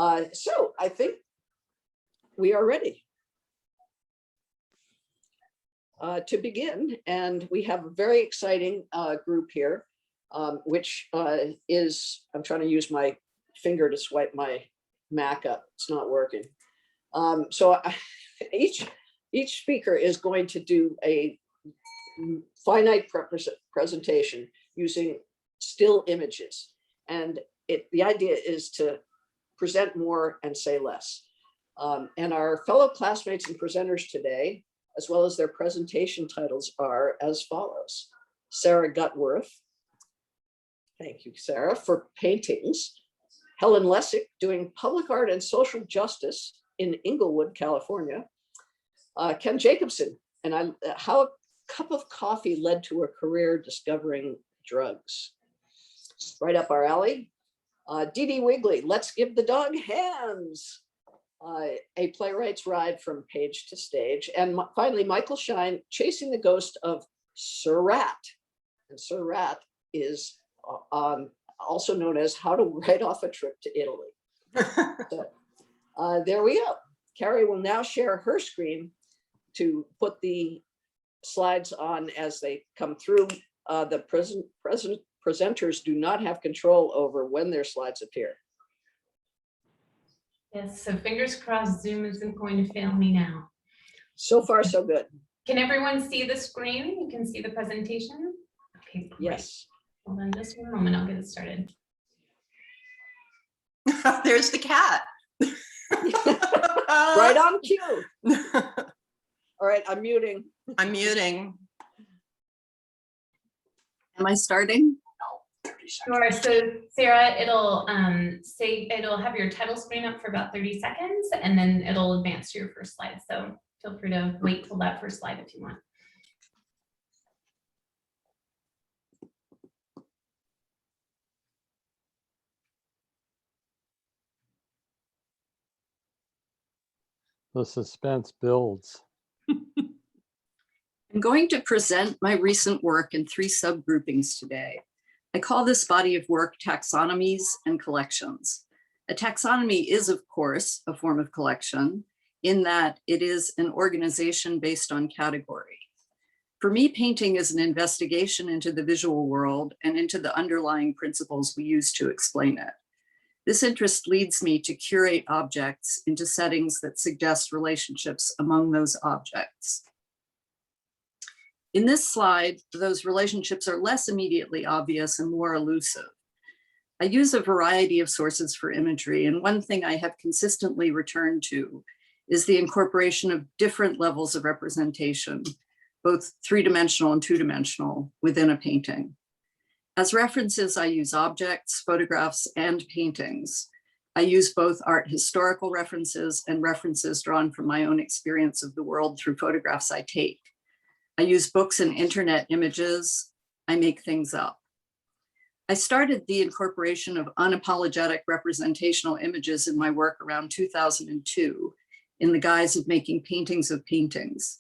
So I think we are ready to begin, and we have a very exciting group here, which is, I'm trying to use my finger to swipe my Mac up. It's not working. Each speaker is going to do a finite presentation using still images, and the idea is to present more and say less. And our fellow classmates and presenters today, as well as their presentation titles, are as follows. Sarah Gutwirth, thank you, Sarah, for paintings. Helen Lessick, doing public art and social justice in Inglewood, California. Ken Jacobson, and how a cup of coffee led to a career discovering drugs. Right up our alley. Dee Wigley, Let's Give the Dog Hands. A playwright's ride from page to stage. And finally, Michael Schein, Chasing the Ghost of Sir Rat. And Sir Rat is also known as How to Write Off a Trip to Italy. So, there we go. Carrie will now share her screen to put the slides on as they come through. The presenters do not have control over when their slides appear. Yes, so fingers crossed Zoom isn't going to fail me now. So far, so good. Can everyone see the screen? You can see the presentation? Okay, great. Yes. Hold on just one moment, I'll get it started. There's the cat. Right on cue. All right, I'm muting. I'm muting. Am I starting? Sure, so Sarah, it'll it'll have your title screen up for about 30 seconds and then it'll advance to your first slide. So feel free to wait till that first slide if you want. The suspense builds. I'm going to present my recent work in 3 subgroupings today. I call this body of work taxonomies and collections. A taxonomy is, of course, a form of collection in that it is an organization based on category. For me, painting is an investigation into the visual world and into the underlying principles we use to explain it. This interest leads me to curate objects into settings that suggest relationships among those objects. In this slide, those relationships are less immediately obvious and more elusive. I use a variety of sources for imagery, and one thing I have consistently returned to is the incorporation of different levels of representation, both 3-dimensional and 2-dimensional, within a painting. As references, I use objects, photographs, and paintings. I use both art historical references and references drawn from my own experience of the world through photographs I take. I use books and internet images. I make things up. I started the incorporation of unapologetic representational images in my work around 2002 in the guise of making paintings of paintings.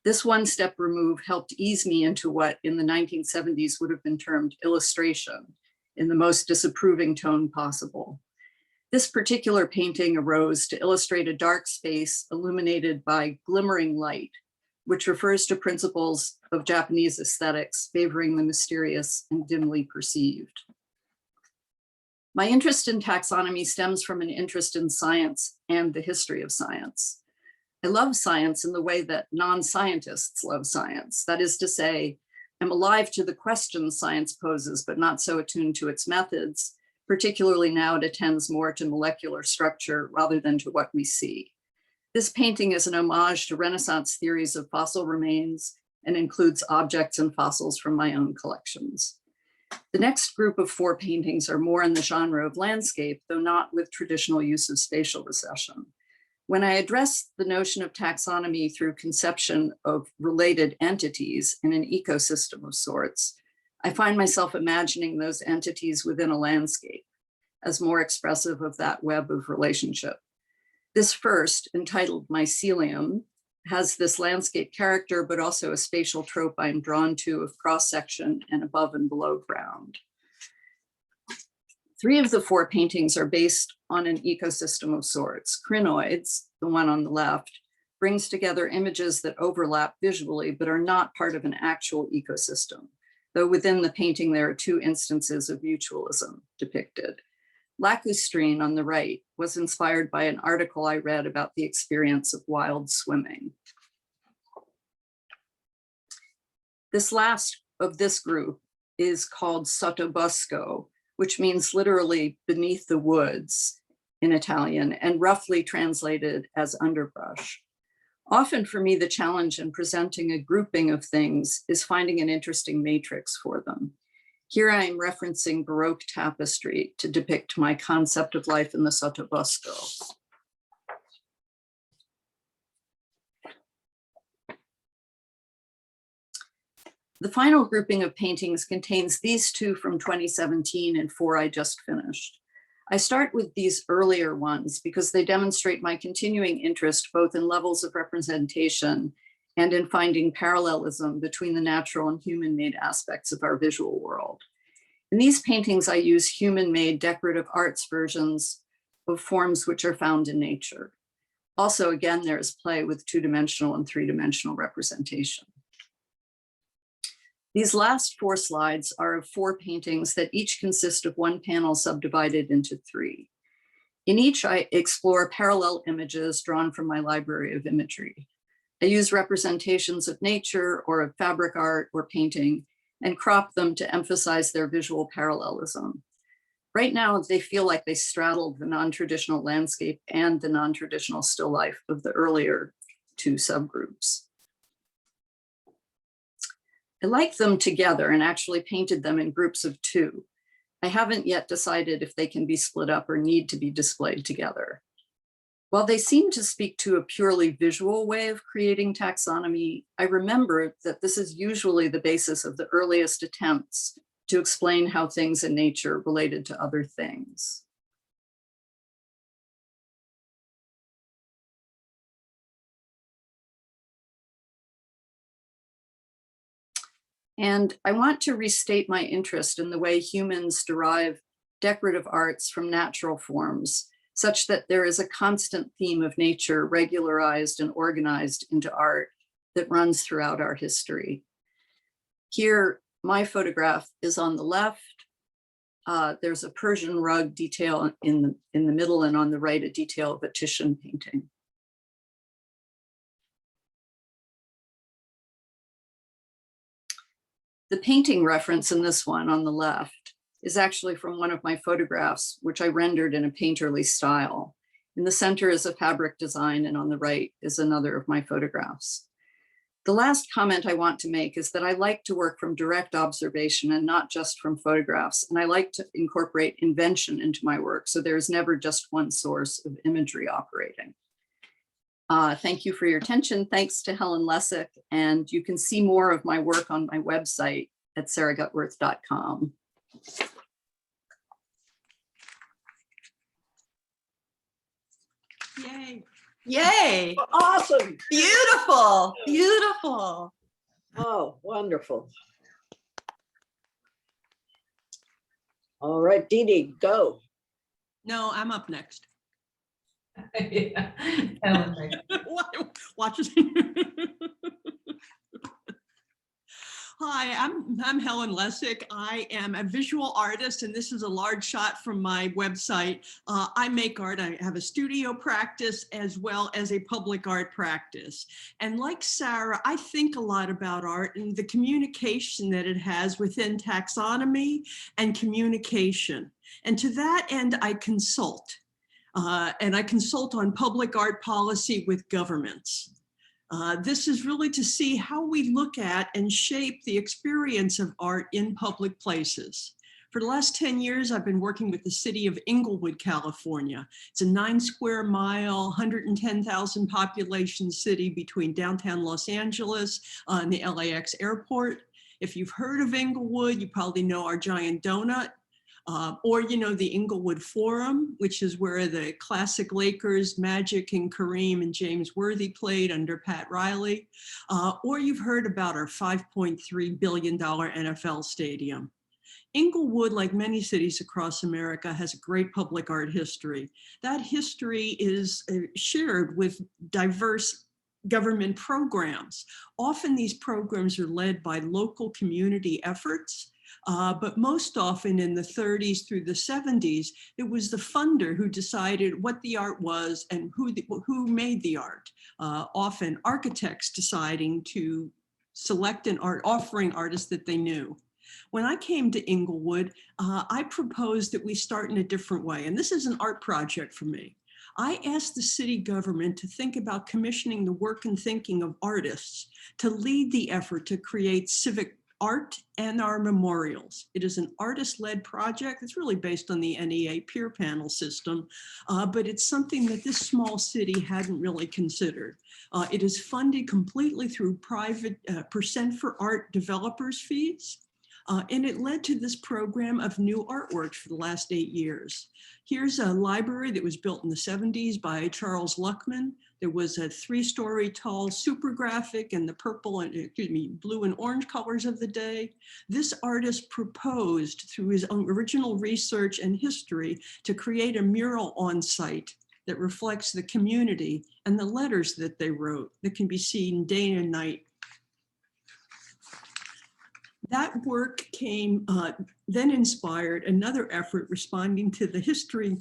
This one-step remove helped ease me into what in the 1970s would have been termed illustration in the most disapproving tone possible. This particular painting arose to illustrate a dark space illuminated by glimmering light, which refers to principles of Japanese aesthetics favoring the mysterious and dimly perceived. My interest in taxonomy stems from an interest in science and the history of science. I love science in the way that non-scientists love science. That is to say, I'm alive to the questions science poses, but not so attuned to its methods. Particularly now it attends more to molecular structure rather than to what we see. This painting is an homage to Renaissance theories of fossil remains and includes objects and fossils from my own collections. The next group of 4 paintings are more in the genre of landscape, though not with traditional use of spatial recession. When I address the notion of taxonomy through conception of related entities in an ecosystem of sorts, I find myself imagining those entities within a landscape as more expressive of that web of relationship. This first, entitled Mycelium, has this landscape character, but also a spatial trope I'm drawn to of cross-section and above and below ground. 3 of the 4 paintings are based on an ecosystem of sorts. Crinoids, the one on the left, brings together images that overlap visually but are not part of an actual ecosystem, though within the painting there are 2 instances of mutualism depicted. Lacustrine on the right was inspired by an article I read about the experience of wild swimming. This last of this group is called Sottobosco, which means literally beneath the woods in Italian and roughly translated as underbrush. Often for me, the challenge in presenting a grouping of things is finding an interesting matrix for them. Here I am referencing Baroque tapestry to depict my concept of life in the Sottobosco. The final grouping of paintings contains these 2 from 2017 and 4 I just finished. I start with these earlier ones because they demonstrate my continuing interest both in levels of representation and in finding parallelism between the natural and human-made aspects of our visual world. In these paintings, I use human-made decorative arts versions of forms which are found in nature. Also, again, there is play with 2-dimensional and 3-dimensional representation. These last 4 slides are of 4 paintings that each consist of 1 panel subdivided into 3. In each, I explore parallel images drawn from my library of imagery. I use representations of nature or of fabric art or painting and crop them to emphasize their visual parallelism. Right now, they feel like they straddled the non-traditional landscape and the non-traditional still life of the earlier 2 subgroups. I like them together and actually painted them in groups of 2. I haven't yet decided if they can be split up or need to be displayed together. While they seem to speak to a purely visual way of creating taxonomy, I remember that this is usually the basis of the earliest attempts to explain how things in nature related to other things. And I want to restate my interest in the way humans derive decorative arts from natural forms, such that there is a constant theme of nature regularized and organized into art that runs throughout our history. Here, my photograph is on the left. There's a Persian rug detail in the middle, and on the right, a detail of a Titian painting. The painting reference in this one on the left is actually from one of my photographs, which I rendered in a painterly style. In the center is a fabric design, and on the right is another of my photographs. The last comment I want to make is that I like to work from direct observation and not just from photographs, and I like to incorporate invention into my work, so there's never just one source of imagery operating. Thank you for your attention. Thanks to Helen Lessick, and you can see more of my work on my website at sarahgutwirth.com. Yay. Yay. Awesome. Beautiful. Beautiful. Oh, wonderful. All right, Dee Dee, go. No, I'm up next. Yeah. That was right. Watch it. Hi, I'm Helen Lessick. I am a visual artist, and this is a large shot from my website. I make art. I have a studio practice as well as a public art practice. And like Sarah, I think a lot about art and the communication that it has within taxonomy and communication. And to that end, I consult. And I consult on public art policy with governments. This is really to see how we look at and shape the experience of art in public places. For the last 10 years, I've been working with the city of Inglewood, California. It's a 9 square mile, 110,000 population city between downtown Los Angeles and the LAX airport. If you've heard of Inglewood, you probably know our giant donut. Or, you know, the Inglewood Forum, which is where the classic Lakers, Magic and Kareem and James Worthy played under Pat Riley. Or you've heard about our $5.3 billion NFL stadium. Inglewood, like many cities across America, has a great public art history. That history is shared with diverse government programs. Often these programs are led by local community efforts, but most often in the 30s through the 70s, it was the funder who decided what the art was and who made the art. Often architects deciding to select an art, offering artists that they knew. When I came to Inglewood, I proposed that we start in a different way. And this is an art project for me. I asked the city government to think about commissioning the work and thinking of artists to lead the effort to create civic art and our memorials. It is an artist-led project. It's really based on the NEA peer panel system, but it's something that this small city hadn't really considered. It is funded completely through private percent for art developers fees. And it led to this program of new artworks for the last 8 years. Here's a library that was built in the 70s by Charles Luckman. There was a 3-story tall super graphic in the purple and, blue and orange colors of the day. This artist proposed through his own original research and history to create a mural on site that reflects the community and the letters that they wrote that can be seen day and night. That work then inspired another effort responding to the history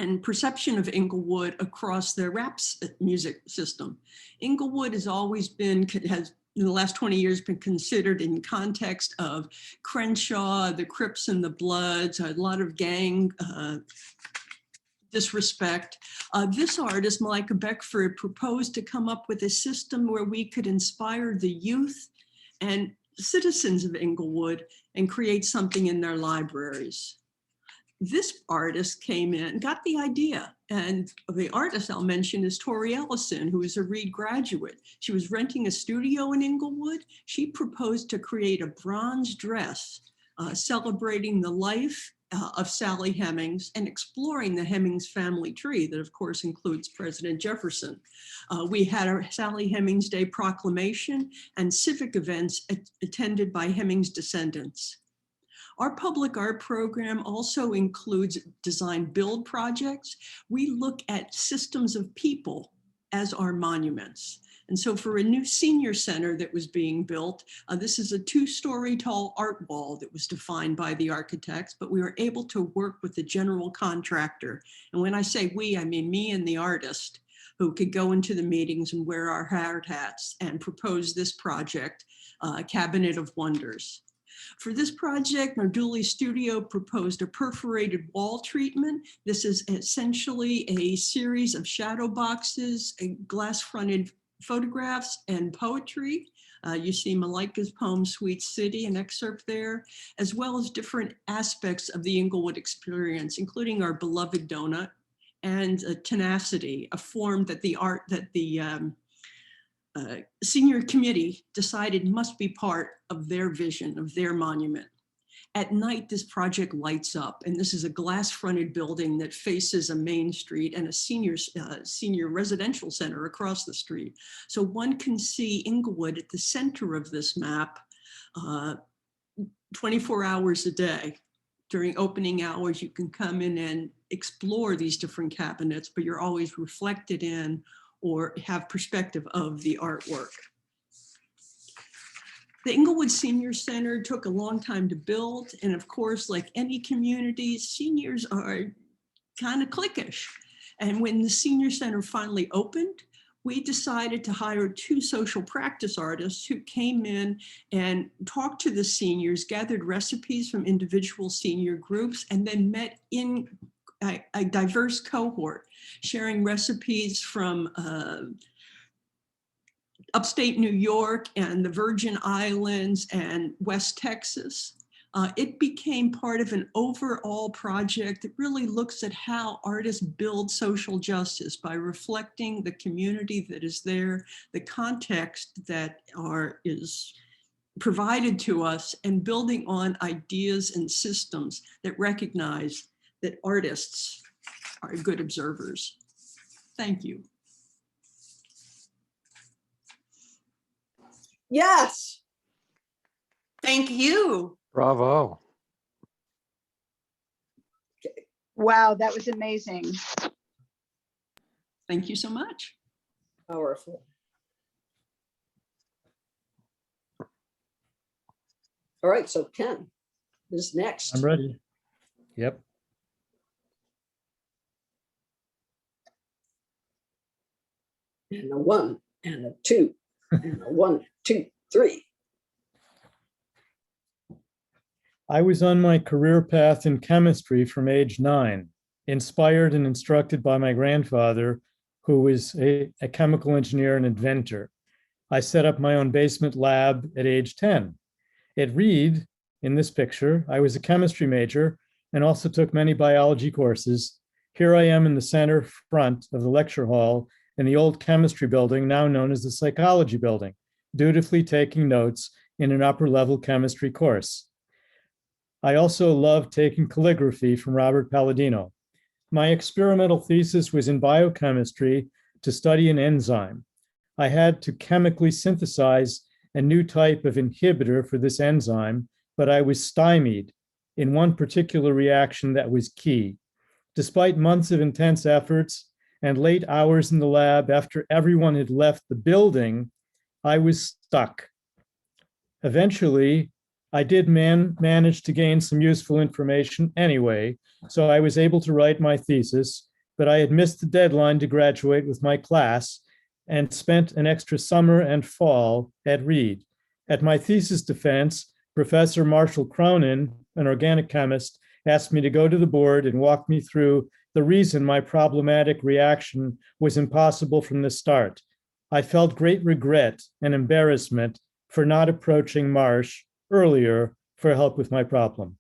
and perception of Inglewood across the rap music system. Inglewood has always been, in the last 20 years, been considered in context of Crenshaw, the Crips and the Bloods, a lot of gang disrespect. This artist, Malika Beckford, proposed to come up with a system where we could inspire the youth and citizens of Inglewood and create something in their libraries. This artist came in and got the idea. And the artist I'll mention is Tori Ellison, who is a Reed graduate. She was renting a studio in Inglewood. She proposed to create a bronze dress celebrating the life of Sally Hemings and exploring the Hemings family tree that of course includes President Jefferson. We had a Sally Hemings Day proclamation and civic events attended by Hemings descendants. Our public art program also includes design build projects. We look at systems of people as our monuments. And so for a new senior center that was being built, this is a 2-story tall art wall that was defined by the architects, but we were able to work with the general contractor. And when I say we, I mean me and the artist, who could go into the meetings and wear our hard hats and propose this project, Cabinet of Wonders. For this project, Narduli Studio proposed a perforated wall treatment. This is essentially a series of shadow boxes, glass-fronted photographs and poetry. You see Malika's poem, Sweet City, an excerpt there, as well as different aspects of the Inglewood experience, including our beloved donut and tenacity, a form that the senior committee decided must be part of their vision, of their monument. At night, this project lights up, and this is a glass-fronted building that faces a main street and a senior residential center across the street. So one can see Inglewood at the center of this map 24 hours a day. During opening hours, you can come in and explore these different cabinets, but you're always reflected in or have perspective of the artwork. The Inglewood Senior Center took a long time to build. And of course, like any community, seniors are kind of cliquish. And when the Senior Center finally opened, we decided to hire 2 social practice artists who came in and talked to the seniors, gathered recipes from individual senior groups, and then met in a diverse cohort, sharing recipes from upstate New York and the Virgin Islands and West Texas. It became part of an overall project that really looks at how artists build social justice by reflecting the community that is there, the context that is provided to us, and building on ideas and systems that recognize that artists are good observers. Thank you. Yes. Thank you. Bravo. Wow, that was amazing. Thank you so much. Powerful. All right, so Ken is next. I'm ready. Yep. And a 1 and a 2 and a 1, 2, 3. I was on my career path in chemistry from age 9, inspired and instructed by my grandfather, who was a chemical engineer and inventor. I set up my own basement lab at age 10. At Reed, in this picture, I was a chemistry major and also took many biology courses. Here I am in the center front of the lecture hall in the old chemistry building, now known as the psychology building, dutifully taking notes in an upper level chemistry course. I also loved taking calligraphy from Robert Palladino. My experimental thesis was in biochemistry to study an enzyme. I had to chemically synthesize a new type of inhibitor for this enzyme, but I was stymied in one particular reaction that was key. Despite months of intense efforts and late hours in the lab after everyone had left the building, I was stuck. Eventually, I did manage to gain some useful information anyway, so I was able to write my thesis, but I had missed the deadline to graduate with my class and spent an extra summer and fall at Reed. At my thesis defense, Professor Marshall Cronin, an organic chemist, asked me to go to the board and walk me through the reason my problematic reaction was impossible from the start. I felt great regret and embarrassment for not approaching Marsh earlier for help with my problem.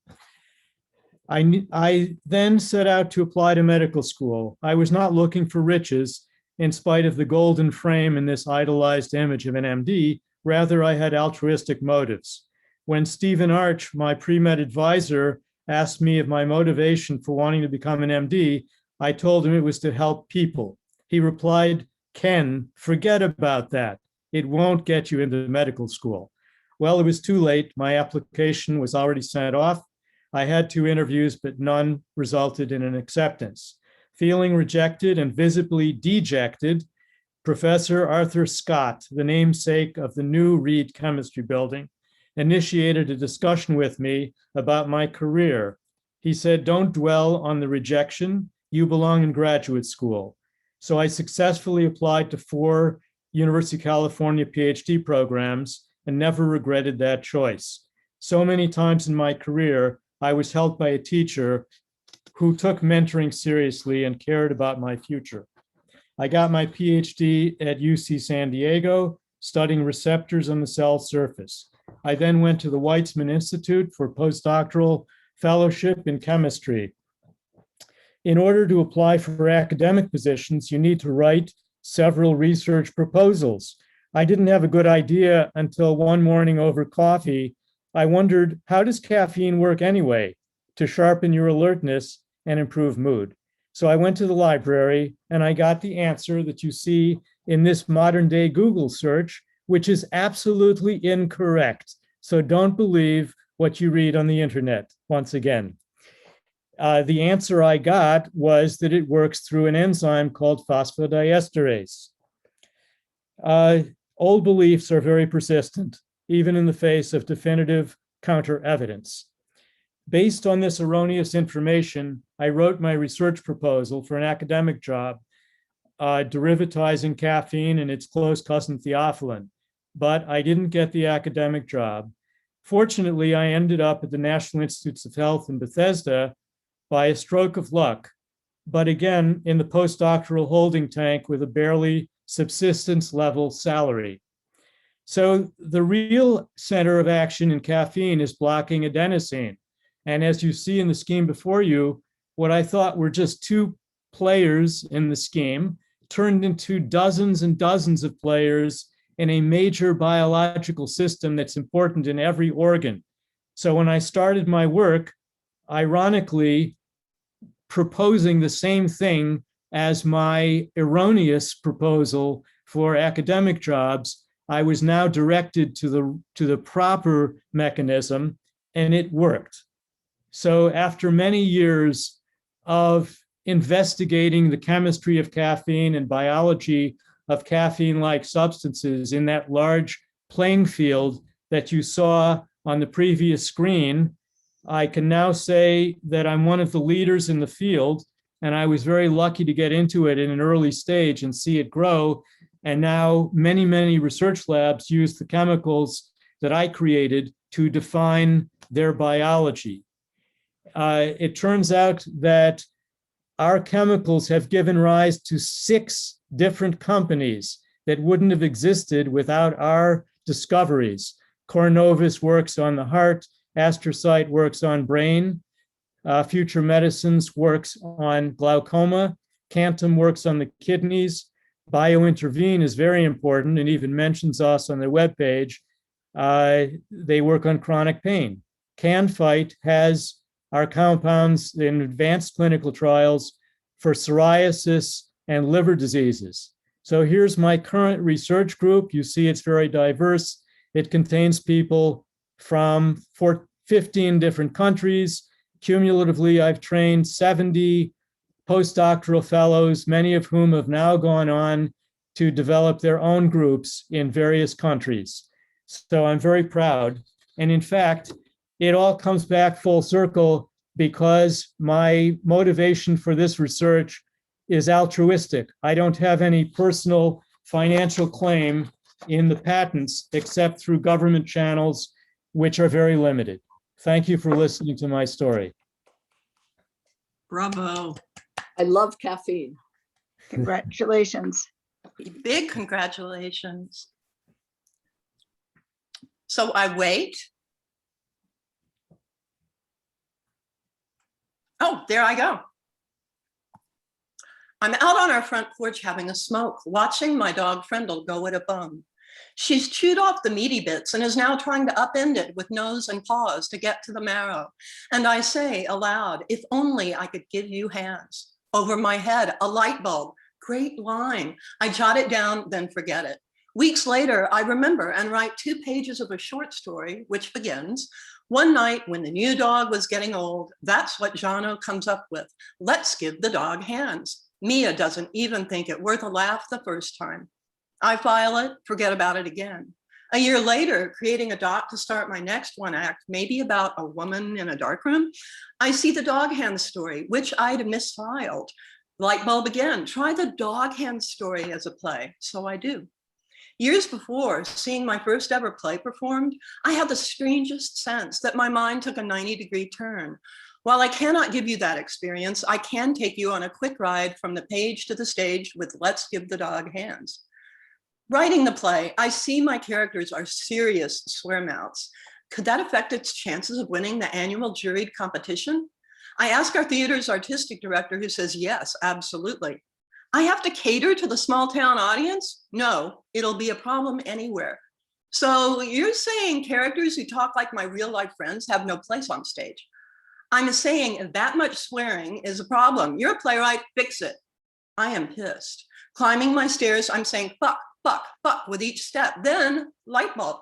I then set out to apply to medical school. I was not looking for riches in spite of the golden frame in this idolized image of an MD. Rather, I had altruistic motives. When Stephen Arch, my pre-med advisor, asked me of my motivation for wanting to become an MD, I told him it was to help people. He replied, "Ken, forget about that. It won't get you into medical school." Well, it was too late. My application was already sent off. I had 2 interviews, but none resulted in an acceptance. Feeling rejected and visibly dejected, Professor Arthur Scott, the namesake of the new Reed Chemistry Building, initiated a discussion with me about my career. He said, "Don't dwell on the rejection. You belong in graduate school." So I successfully applied to 4 University of California PhD programs and never regretted that choice. So many times in my career, I was helped by a teacher who took mentoring seriously and cared about my future. I got my PhD at UC San Diego, studying receptors on the cell surface. I then went to the Weizmann Institute for postdoctoral fellowship in chemistry. In order to apply for academic positions, you need to write several research proposals. I didn't have a good idea until one morning over coffee. I wondered, how does caffeine work anyway to sharpen your alertness and improve mood? So I went to the library and I got the answer that you see in this modern day Google search, which is absolutely incorrect. So don't believe what you read on the internet, once again. The answer I got was that it works through an enzyme called phosphodiesterase. Old beliefs are very persistent, even in the face of definitive counter evidence. Based on this erroneous information, I wrote my research proposal for an academic job, derivatizing caffeine and its close cousin theophylline, but I didn't get the academic job. Fortunately, I ended up at the National Institutes of Health in Bethesda by a stroke of luck, but again, in the postdoctoral holding tank with a barely subsistence level salary. So the real center of action in caffeine is blocking adenosine. And as you see in the scheme before you, what I thought were just 2 players in the scheme turned into dozens and dozens of players in a major biological system that's important in every organ. So when I started my work, ironically, proposing the same thing as my erroneous proposal for academic jobs, I was now directed to the proper mechanism, and it worked. So after many years of investigating the chemistry of caffeine and biology of caffeine-like substances in that large playing field that you saw on the previous screen. I can now say that I'm one of the leaders in the field, and I was very lucky to get into it in an early stage and see it grow. And now many, many research labs use the chemicals that I created to define their biology. It turns out that our chemicals have given rise to 6 different companies that wouldn't have existed without our discoveries. Cornovis works on the heart, Astrocyte works on brain, Future Medicines works on glaucoma, Cantum works on the kidneys, BioIntervene is very important and even mentions us on their webpage. They work on chronic pain. CanFight has our compounds in advanced clinical trials for psoriasis and liver diseases. So here's my current research group. You see it's very diverse. It contains people from 15 different countries. Cumulatively, I've trained 70 postdoctoral fellows, many of whom have now gone on to develop their own groups in various countries. So I'm very proud. And in fact, it all comes back full circle because my motivation for this research is altruistic. I don't have any personal financial claim in the patents except through government channels, which are very limited. Thank you for listening to my story. Bravo. I love caffeine. Congratulations. Big congratulations. So I wait. Oh, there I go. I'm out on our front porch having a smoke, watching my dog Frendel go at a bone. She's chewed off the meaty bits and is now trying to upend it with nose and paws to get to the marrow. And I say aloud, if only I could give you hands. Over my head, a light bulb, great line. I jot it down, then forget it. Weeks later, I remember and write 2 pages of a short story, which begins, one night when the new dog was getting old, that's what Jono comes up with. Let's give the dog hands. Mia doesn't even think it worth a laugh the first time. I file it, forget about it again. A year later, creating a doc to start my next one act, maybe about a woman in a darkroom, I see the dog hand story, which I'd misfiled. Light bulb again, try the dog hand story as a play. So I do. Years before seeing my first ever play performed, I had the strangest sense that my mind took a 90-degree turn. While I cannot give you that experience, I can take you on a quick ride from the page to the stage with Let's Give the Dog Hands. Writing the play, I see my characters are serious swear mouths. Could that affect its chances of winning the annual juried competition? I ask our theater's artistic director, who says, yes, absolutely. I have to cater to the small town audience? No, it'll be a problem anywhere. So you're saying characters who talk like my real life friends have no place on stage. I'm saying that much swearing is a problem. You're a playwright, fix it. I am pissed. Climbing my stairs, I'm saying, fuck, fuck, fuck with each step. Then light bulb.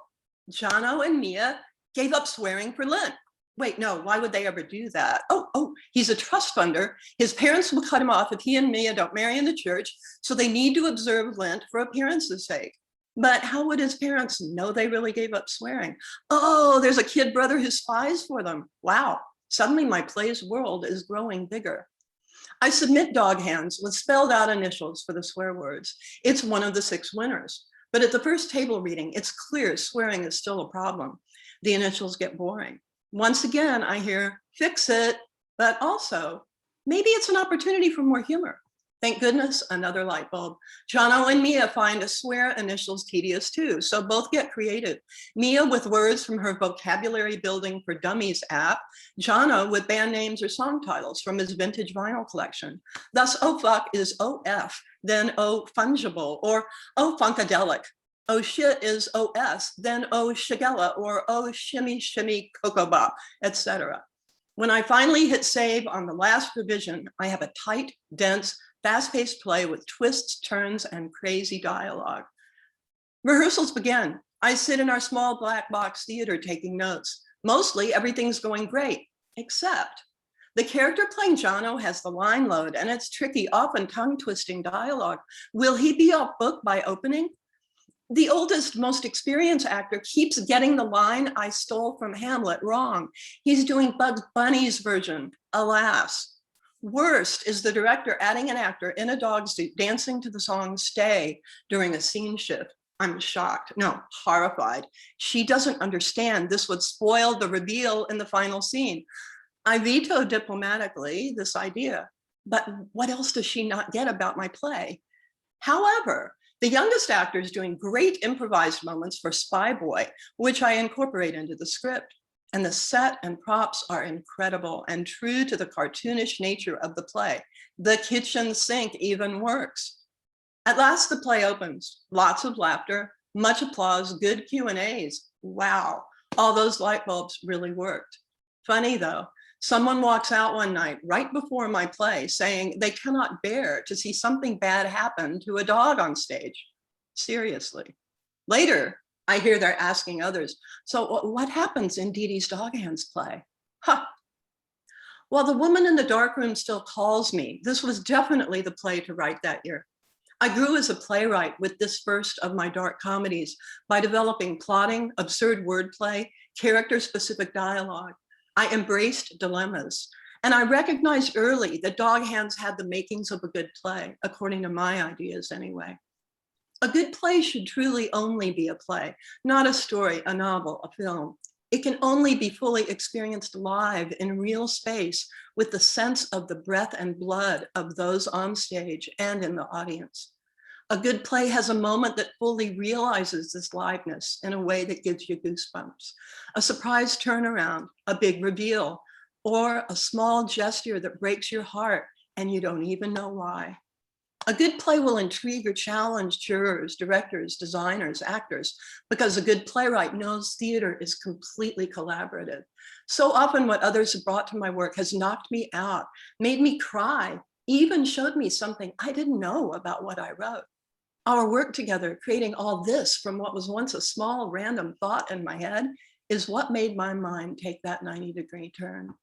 Jono and Mia gave up swearing for Lent. Wait, no, why would they ever do that? Oh, he's a trust funder. His parents will cut him off if he and Mia don't marry in the church, so they need to observe Lent for appearance's sake. But how would his parents know they really gave up swearing? Oh, there's a kid brother who spies for them. Wow, suddenly my play's world is growing bigger. I submit dog hands with spelled out initials for the swear words. It's one of the 6 winners. But at the first table reading, it's clear swearing is still a problem. The initials get boring. Once again, I hear, fix it, but also, maybe it's an opportunity for more humor. Thank goodness, another light bulb. Jono and Mia find a swear initials tedious too, so both get creative. Mia with words from her vocabulary building for dummies app, Jono with band names or song titles from his vintage vinyl collection. Thus, oh fuck is OF, then oh fungible, or oh funkadelic. Oh shit is OS, then oh shigella, or oh shimmy shimmy cocoa bop, etc. When I finally hit save on the last revision, I have a tight, dense, fast-paced play with twists, turns, and crazy dialogue. Rehearsals begin. I sit in our small black box theater taking notes. Mostly everything's going great, except The character playing Jono has the line load, and it's tricky, often tongue-twisting dialogue. Will he be off book by opening? The oldest, most experienced actor keeps getting the line "I stole from Hamlet" wrong. He's doing Bugs Bunny's version, alas. Worst is the director adding an actor in a dog suit dancing to the song "Stay" during a scene shift. I'm shocked, no, horrified. She doesn't understand this would spoil the reveal in the final scene. I veto diplomatically this idea, but what else does she not get about my play? However, the youngest actor is doing great improvised moments for Spy Boy, which I incorporate into the script. And the set and props are incredible and true to the cartoonish nature of the play. The kitchen sink even works. At last, the play opens. Lots of laughter, much applause, good Q&As. Wow, all those light bulbs really worked. Funny though, someone walks out one night right before my play saying they cannot bear to see something bad happen to a dog on stage. Seriously. Later, I hear they're asking others, so what happens in Dee Dee's Dog Hands play? Huh. While the woman in the darkroom still calls me, this was definitely the play to write that year. I grew as a playwright with this first of my dark comedies by developing plotting, absurd wordplay, character-specific dialogue. I embraced dilemmas, and I recognized early that Dog Hands had the makings of a good play, according to my ideas anyway. A good play should truly only be a play, not a story, a novel, a film. It can only be fully experienced live in real space with the sense of the breath and blood of those on stage and in the audience. A good play has a moment that fully realizes this liveness in a way that gives you goosebumps. A surprise turnaround, a big reveal, or a small gesture that breaks your heart and you don't even know why. A good play will intrigue or challenge jurors, directors, designers, actors, because a good playwright knows theater is completely collaborative. So often what others have brought to my work has knocked me out, made me cry, even showed me something I didn't know about what I wrote. Our work together, creating all this from what was once a small random thought in my head, is what made my mind take that 90-degree turn.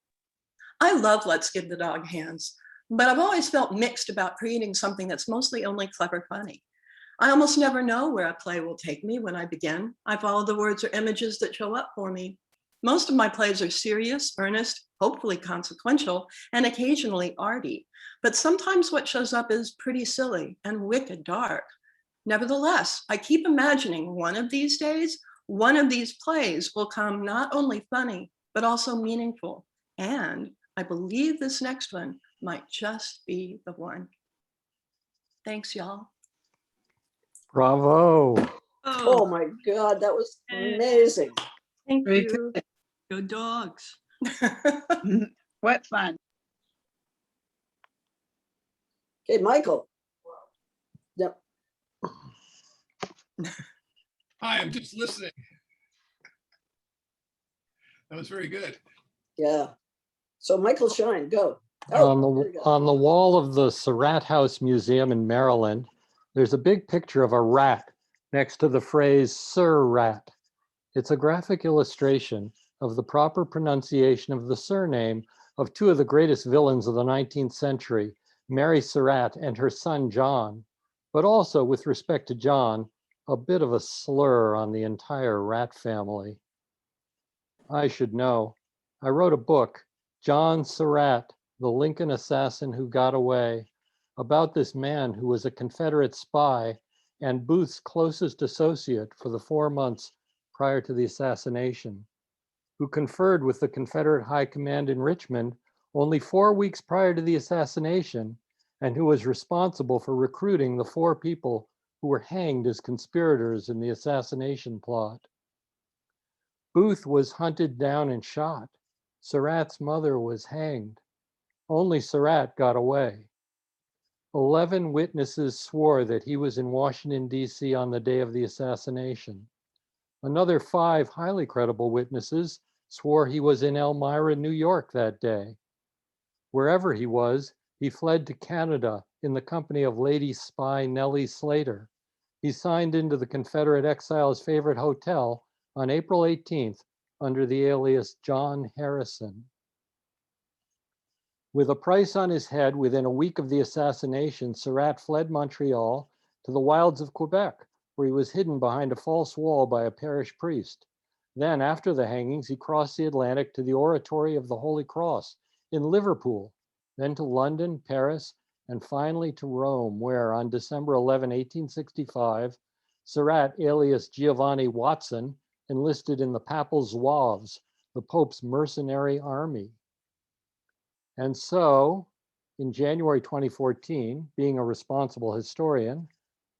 I love Let's Give the Dog Hands, but I've always felt mixed about creating something that's mostly only clever funny. I almost never know where a play will take me when I begin. I follow the words or images that show up for me. Most of my plays are serious, earnest, hopefully consequential, and occasionally arty. But sometimes what shows up is pretty silly and wicked dark. Nevertheless, I keep imagining one of these days, one of these plays will come not only funny, but also meaningful. And I believe this next one might just be the one. Thanks, y'all. Bravo. Oh my God, that was amazing. Thank Very you. Go dogs. What fun. Okay, Michael. Yep. Hi, I'm just listening. That was very good. Yeah. So Michael Schein, go. Oh, On there you the, go. on the wall of the Surratt House Museum in Maryland, there's a big picture of a rat next to the phrase "Sir Rat." It's a graphic illustration of the proper pronunciation of the surname of two of the greatest villains of the 19th century, Mary Surratt and her son John, but also, with respect to John, a bit of a slur on the entire rat family. I should know. I wrote a book, John Surratt, the Lincoln Assassin Who Got Away, about this man who was a Confederate spy and Booth's closest associate for the 4 months prior to the assassination, who conferred with the Confederate High Command in Richmond only 4 weeks prior to the assassination, and who was responsible for recruiting the 4 people who were hanged as conspirators in the assassination plot. Booth was hunted down and shot. Surratt's mother was hanged. Only Surratt got away. 11 witnesses swore that he was in Washington, D.C. on the day of the assassination. Another 5 highly credible witnesses swore he was in Elmira, New York that day. Wherever he was, he fled to Canada in the company of lady spy Nellie Slater. He signed into the Confederate exile's favorite hotel on April 18th under the alias John Harrison. With a price on his head within a week of the assassination, Surratt fled Montreal to the wilds of Quebec, where he was hidden behind a false wall by a parish priest. Then, after the hangings, he crossed the Atlantic to the Oratory of the Holy Cross in Liverpool, then to London, Paris, and finally to Rome, where on December 11, 1865, Surratt, alias Giovanni Watson, enlisted in the Papal Zouaves, the Pope's mercenary army. And so, in January 2014, being a responsible historian,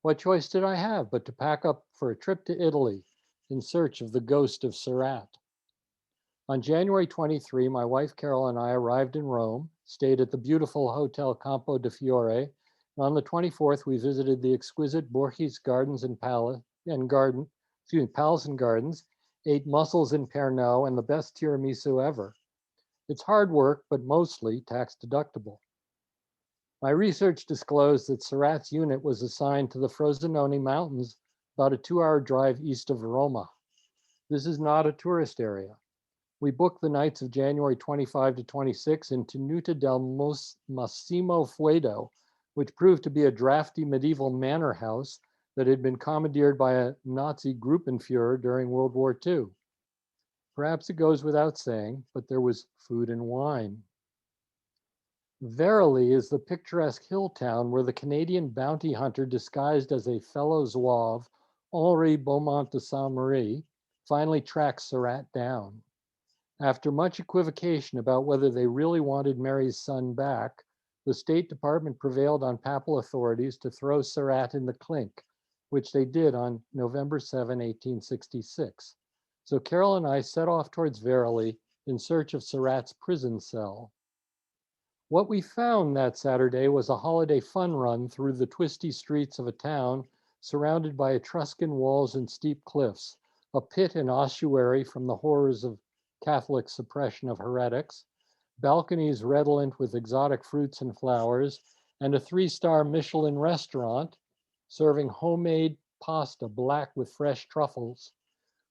what choice did I have but to pack up for a trip to Italy in search of the ghost of Surratt? On January 23, my wife Carol and I arrived in Rome, stayed at the beautiful Hotel Campo de Fiore, and on the 24th, we visited the exquisite Borghese Gardens and Palace and Gardens, ate mussels in Pernod and the best tiramisu ever. It's hard work, but mostly tax deductible. My research disclosed that Surratt's unit was assigned to the Frosinone Mountains, about a 2-hour drive east of Roma. This is not a tourist area. We booked the nights of January 25 to 26 in Tenuta del Massimo Fuedo, which proved to be a drafty medieval manor house that had been commandeered by a Nazi Gruppenführer during World War II. Perhaps it goes without saying, but there was food and wine. Verily is the picturesque hill town where the Canadian bounty hunter disguised as a fellow Zouave, Henri Beaumont de Saint-Marie, finally tracked Surratt down. After much equivocation about whether they really wanted Mary's son back, the State Department prevailed on papal authorities to throw Surratt in the clink, which they did on November 7, 1866. So Carol and I set off towards Verily in search of Surratt's prison cell. What we found that Saturday was a holiday fun run through the twisty streets of a town surrounded by Etruscan walls and steep cliffs, a pit and ossuary from the horrors of Catholic suppression of heretics, balconies redolent with exotic fruits and flowers, and a 3-star Michelin restaurant serving homemade pasta black with fresh truffles.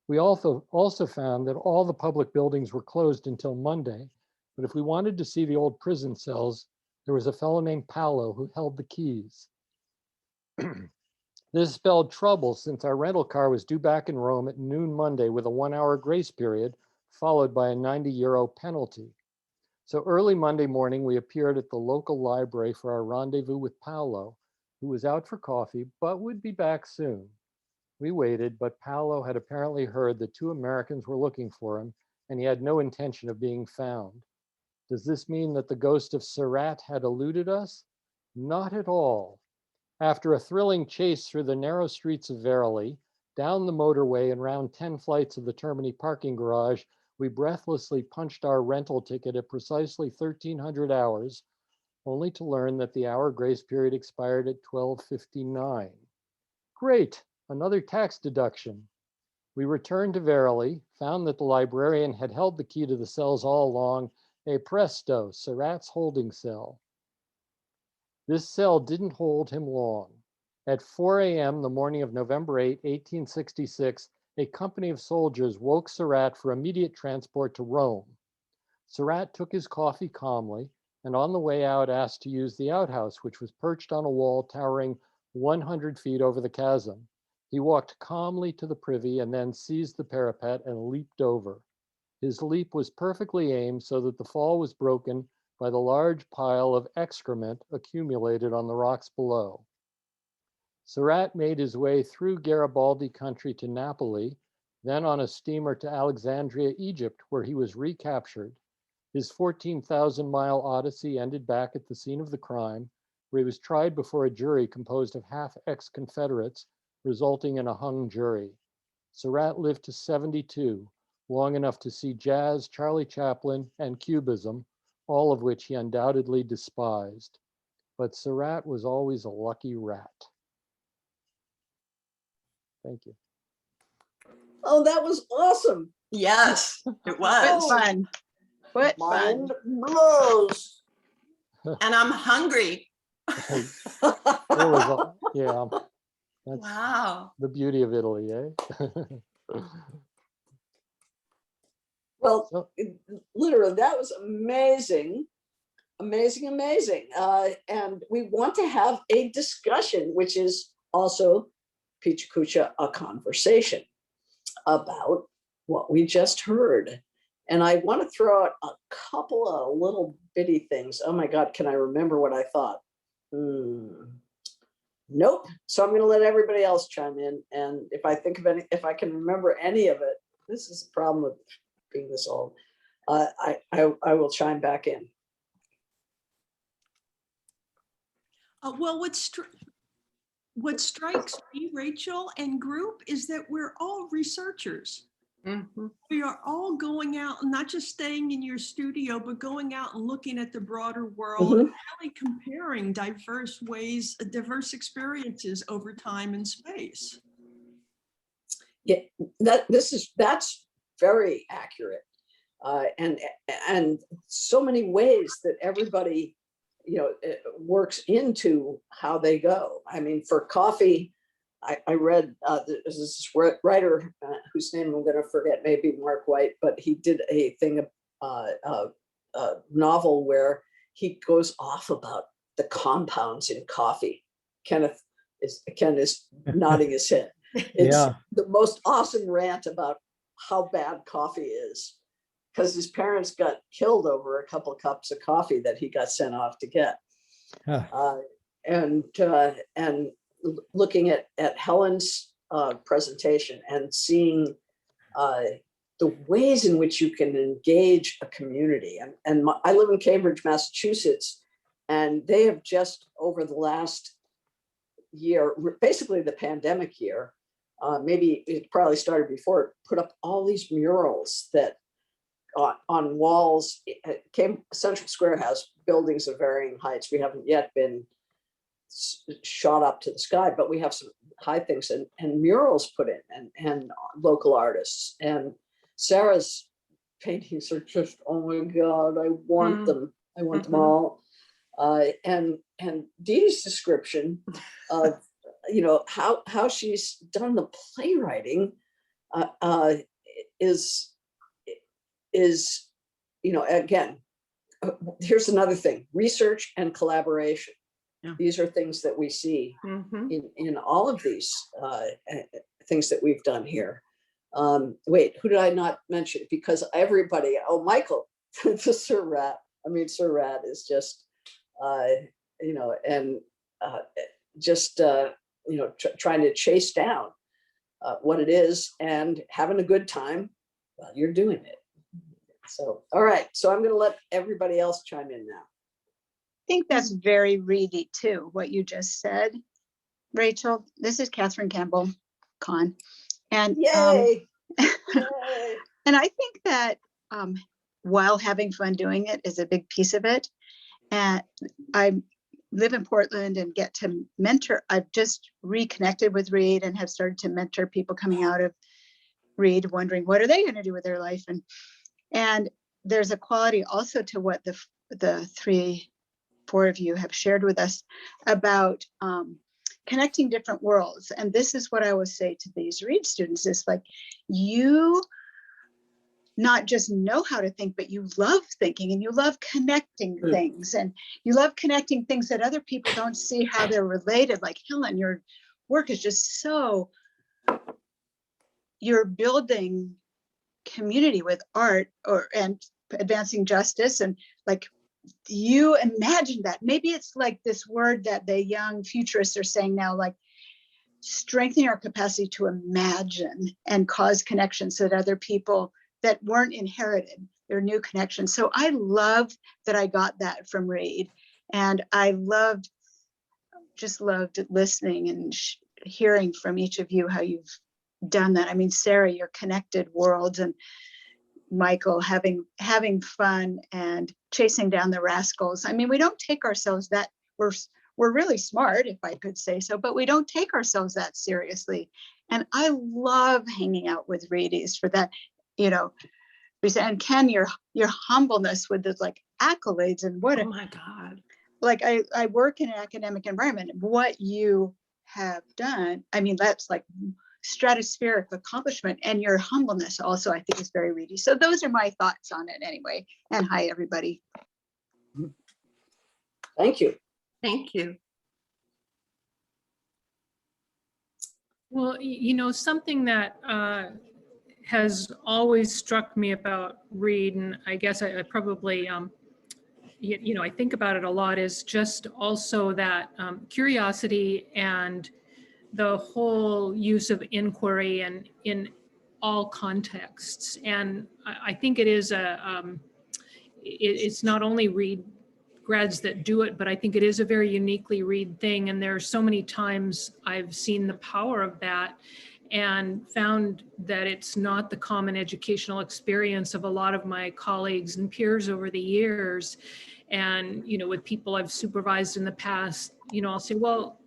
We also found that all the public buildings were closed until Monday, but if we wanted to see the old prison cells, there was a fellow named Paolo who held the keys. This spelled trouble since our rental car was due back in Rome at noon Monday with a 1-hour grace period, followed by a €90 penalty. So early Monday morning, we appeared at the local library for our rendezvous with Paolo, who was out for coffee, but would be back soon. We waited, but Paolo had apparently heard that 2 Americans were looking for him, and he had no intention of being found. Does this mean that the ghost of Surratt had eluded us? Not at all. After a thrilling chase through the narrow streets of Verily, down the motorway and round 10 flights of the Termini parking garage, we breathlessly punched our rental ticket at precisely 1300 hours, only to learn that the hour grace period expired at 12:59. Great, another tax deduction. We returned to Verily, found that the librarian had held the key to the cells all along. E presto, Surratt's holding cell. This cell didn't hold him long. At 4 a.m. the morning of November 8, 1866, a company of soldiers woke Surratt for immediate transport to Rome. Surratt took his coffee calmly, and on the way out asked to use the outhouse, which was perched on a wall towering 100 feet over the chasm. He walked calmly to the privy and then seized the parapet and leaped over. His leap was perfectly aimed so that the fall was broken by the large pile of excrement accumulated on the rocks below. Surratt made his way through Garibaldi country to Napoli, then on a steamer to Alexandria, Egypt, where he was recaptured. His 14,000-mile odyssey ended back at the scene of the crime, where he was tried before a jury composed of half ex-Confederates, resulting in a hung jury. Surratt lived to 72, long enough to see jazz, Charlie Chaplin, and Cubism, all of which he undoubtedly despised. But Surratt was always a lucky rat. Thank you. Oh, that was awesome. Yes, it What was. fun. What fun. Mind blows. And I'm hungry. It was, yeah, that's Wow. the beauty of Italy, eh? Well, So- literally, that was amazing. Amazing, amazing. And we want to have a discussion, which is also Pecha Kucha, a conversation about what we just heard. And I want to throw out a couple of little bitty things. Oh my God, can I remember what I thought? Nope. So I'm going to let everybody else chime in. And if I think of any, if I can remember any of it, this is the problem with being this old. I will chime back in. Well, what strikes me, Rachel and group, is that we're all researchers. Mhm. We are all going out and not just staying in your studio, but going out and looking at the broader world and really comparing diverse ways, diverse experiences over time and space. Yeah, that's very accurate. And so many ways that everybody, it works into how they go. I mean, for coffee, I read this writer whose name I'm going to forget, maybe Mark White, but he did a thing, a novel where he goes off about the compounds in coffee. Ken is nodding his head. It's the most awesome rant about how bad coffee is, because his parents got killed over a couple of cups of coffee that he got sent off to get. And looking at Helen's presentation and seeing the ways in which you can engage a community. And I live in Cambridge, Massachusetts, and they have just over the last year, basically the pandemic year, maybe it probably started before, put up all these murals that on walls. Central Square has buildings of varying heights. We haven't yet been shot up to the sky, but we have some high things and murals put in and local artists. And Sarah's paintings are just, oh my God, I want them. I want them all. And Dee Dee's description of, how she's done the playwriting is, again, here's another thing, research and collaboration. Yeah. These are things that we see in all of these things that we've done here. Wait, who did I not mention? Because everybody, Michael, the Sir Rat. I mean, Sir Rat is just, trying to chase down what it is and having a good time while you're doing it. So, all right. So I'm going to let everybody else chime in now. I think that's very Reedy too, what you just said, Rachel. This is Catherine Campbell Kahn. And Yay! And I think that while having fun doing it is a big piece of it. And I live in Portland and get to mentor. I've just reconnected with Reed and have started to mentor people coming out of Reed, wondering what are they going to do with their life. And there's a quality also to what the 3-4 of you have shared with us about connecting different worlds. And this is what I always say to these Reed students, is like, you not just know how to think, but you love thinking and you love connecting things, and you love connecting things that other people don't see how they're related. Like Helen, your work is just so, you're building community with art and advancing justice, and like, you imagine that. Maybe it's like this word that the young futurists are saying now, like strengthening our capacity to imagine and cause connections so that other people that weren't inherited, they're new connections. So I love that I got that from Reed, and I just loved listening and hearing from each of you how you've done that. I mean, Sarah, your connected worlds, and Michael having fun and chasing down the rascals. I mean, we don't take ourselves that, we're really smart, if I could say so, but we don't take ourselves that seriously. And I love hanging out with Reedies for that, and Ken, your humbleness with the like accolades and what, oh my God, like I work in an academic environment. What you have done, I mean, that's like stratospheric accomplishment, and your humbleness also, I think, is very Reedy. So those are my thoughts on it anyway. And hi, everybody. Thank you. Thank you. Well, something that has always struck me about Reed, and I guess I probably, I think about it a lot, is just also that curiosity and the whole use of inquiry and in all contexts. And I think it is it's not only Reed grads that do it, but I think it is a very uniquely Reed thing. And there are so many times I've seen the power of that and found that it's not the common educational experience of a lot of my colleagues and peers over the years. And, with people I've supervised in the past, I'll say, well,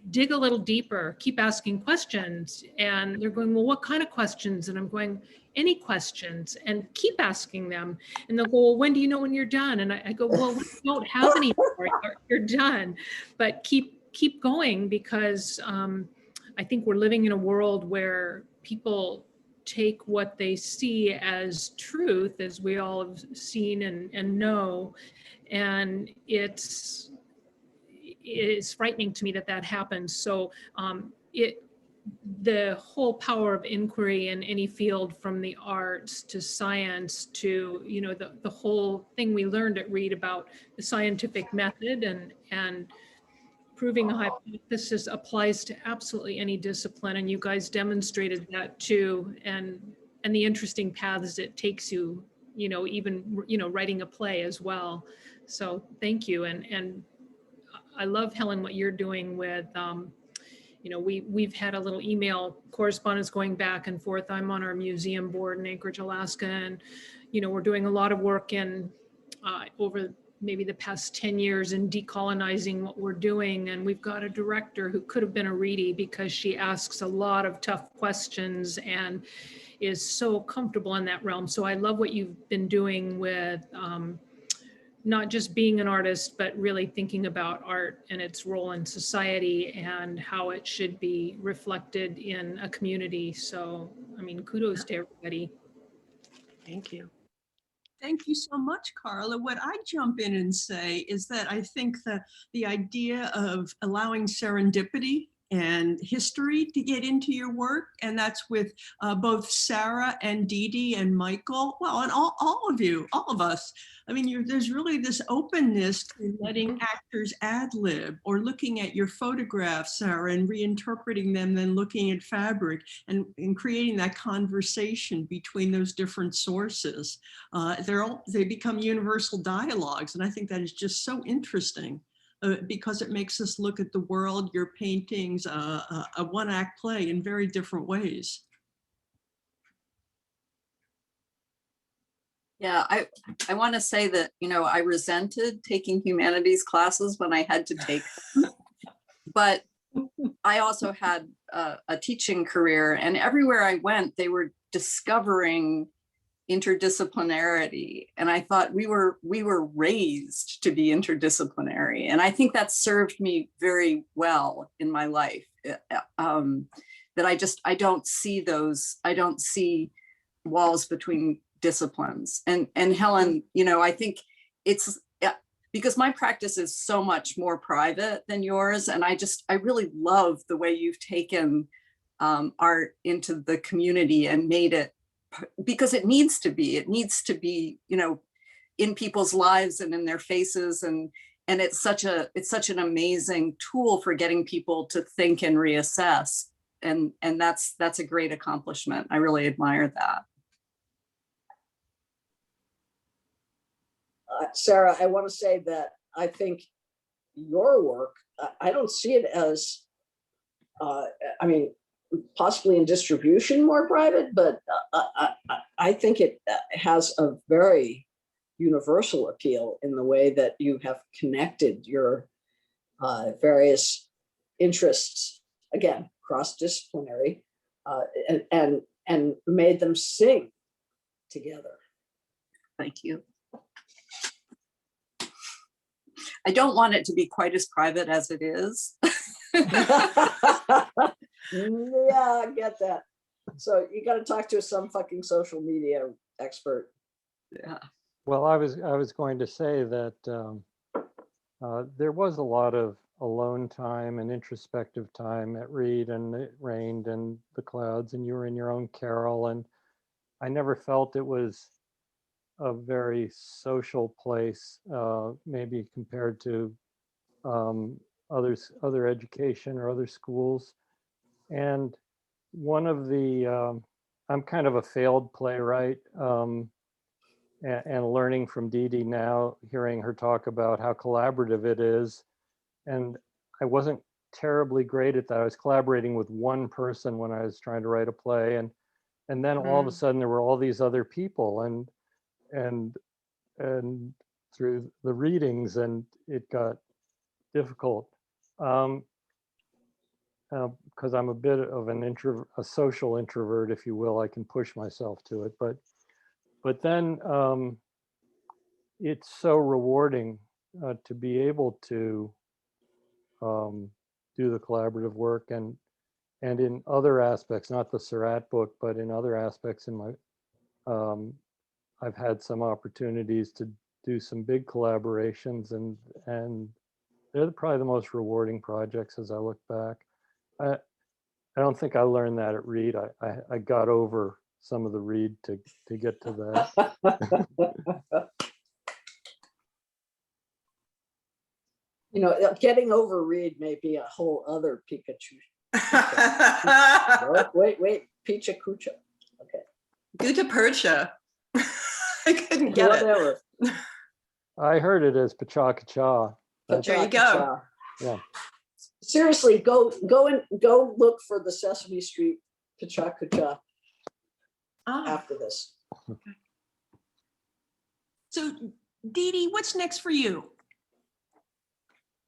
dig a little deeper, keep asking questions. And they're going, well, what kind of questions? And I'm going, any questions, and keep asking them. And they'll go, well, when do you know when you're done? And I go, well, we don't have any more. You're done. But keep going, because I think we're living in a world where people take what they see as truth, as we all have seen and know. And it's frightening to me that happens. So the whole power of inquiry in any field, from the arts to science to, the whole thing we learned at Reed about the scientific method and proving a hypothesis applies to absolutely any discipline. And you guys demonstrated that too. And the interesting paths it takes you, even, writing a play as well. So thank you. And I love, Helen, what you're doing with, we've had a little email correspondence going back and forth. I'm on our museum board in Anchorage, Alaska, and, we're doing a lot of work in over maybe the past 10 years in decolonizing what we're doing. And we've got a director who could have been a Reedy, because she asks a lot of tough questions and is so comfortable in that realm. So I love what you've been doing with not just being an artist, but really thinking about art and its role in society and how it should be reflected in a community. So, kudos to everybody. Thank you. Thank you so much, Carla. What I jump in and say is that I think that the idea of allowing serendipity and history to get into your work, and that's with both Sarah and Dee Dee and Michael, well, and all of you, all of us. There's really this openness to letting actors ad-lib, or looking at your photographs, Sarah, and reinterpreting them, then looking at fabric and creating that conversation between those different sources. They become universal dialogues, and I think that is just so interesting. Because it makes us look at the world, your paintings, a one-act play in very different ways. Yeah, I want to say that, I resented taking humanities classes when I had to take them, but I also had a teaching career, and everywhere I went, they were discovering interdisciplinarity. And I thought we were raised to be interdisciplinary. And I think that served me very well in my life. That I don't see walls between disciplines. And Helen, I think it's because my practice is so much more private than yours. And I really love the way you've taken art into the community and made it, because it needs to be, in people's lives and in their faces. And it's such an amazing tool for getting people to think and reassess. And that's a great accomplishment. I really admire that. Sarah, I want to say that I think your work, I don't see it as, possibly in distribution more private, but I think it has a very universal appeal in the way that you have connected your various interests, again, cross-disciplinary, and made them sing together. Thank you. I don't want it to be quite as private as it is. Yeah, I get that. So you got to talk to some fucking social media expert. Yeah. Well, I was going to say that there was a lot of alone time and introspective time at Reed, and it rained and the clouds, and you were in your own carol, and I never felt it was a very social place, maybe compared to other education or other schools. And one of the, I'm kind of a failed playwright, and learning from Dee Dee now, hearing her talk about how collaborative it is. And I wasn't terribly great at that. I was collaborating with one person when I was trying to write a play. And then all of a sudden there were all these other people, and through the readings, and it got difficult. Because I'm a bit of a social introvert, if you will. I can push myself to it, but then it's so rewarding to be able to do the collaborative work, and in other aspects, not the Surratt book, but in other aspects in my, I've had some opportunities to do some big collaborations, and they're probably the most rewarding projects as I look back. I don't think I learned that at Reed. I got over some of the Reed to get to that. You know, getting over Reed may be a whole other Pikachu. Wait, Pecha Kucha. Okay. Gutwirth. I couldn't get Whatever. it. I heard it as Pecha Kucha. There you go. Yeah. Seriously, go look for the Sesame Street Pecha Kucha after this. So Dee Dee, what's next for you?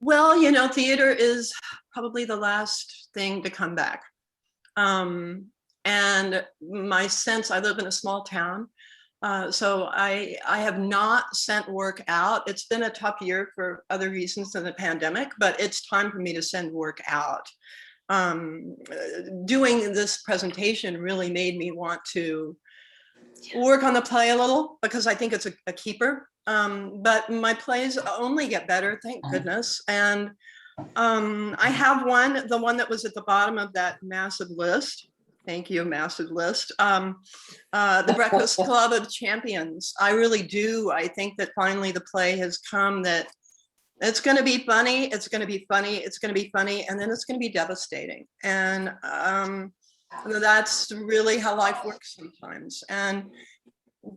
Well, theater is probably the last thing to come back. And my sense, I live in a small town, so I have not sent work out. It's been a tough year for other reasons than the pandemic, but it's time for me to send work out. Doing this presentation really made me want to work on the play a little, because I think it's a keeper. But my plays only get better, thank goodness. And I have the one that was at the bottom of that massive list. Thank you, massive list. The Breakfast Club of Champions. I really do. I think that finally the play has come, that it's going to be funny, it's going to be funny, it's going to be funny, and then it's going to be devastating. And that's really how life works sometimes.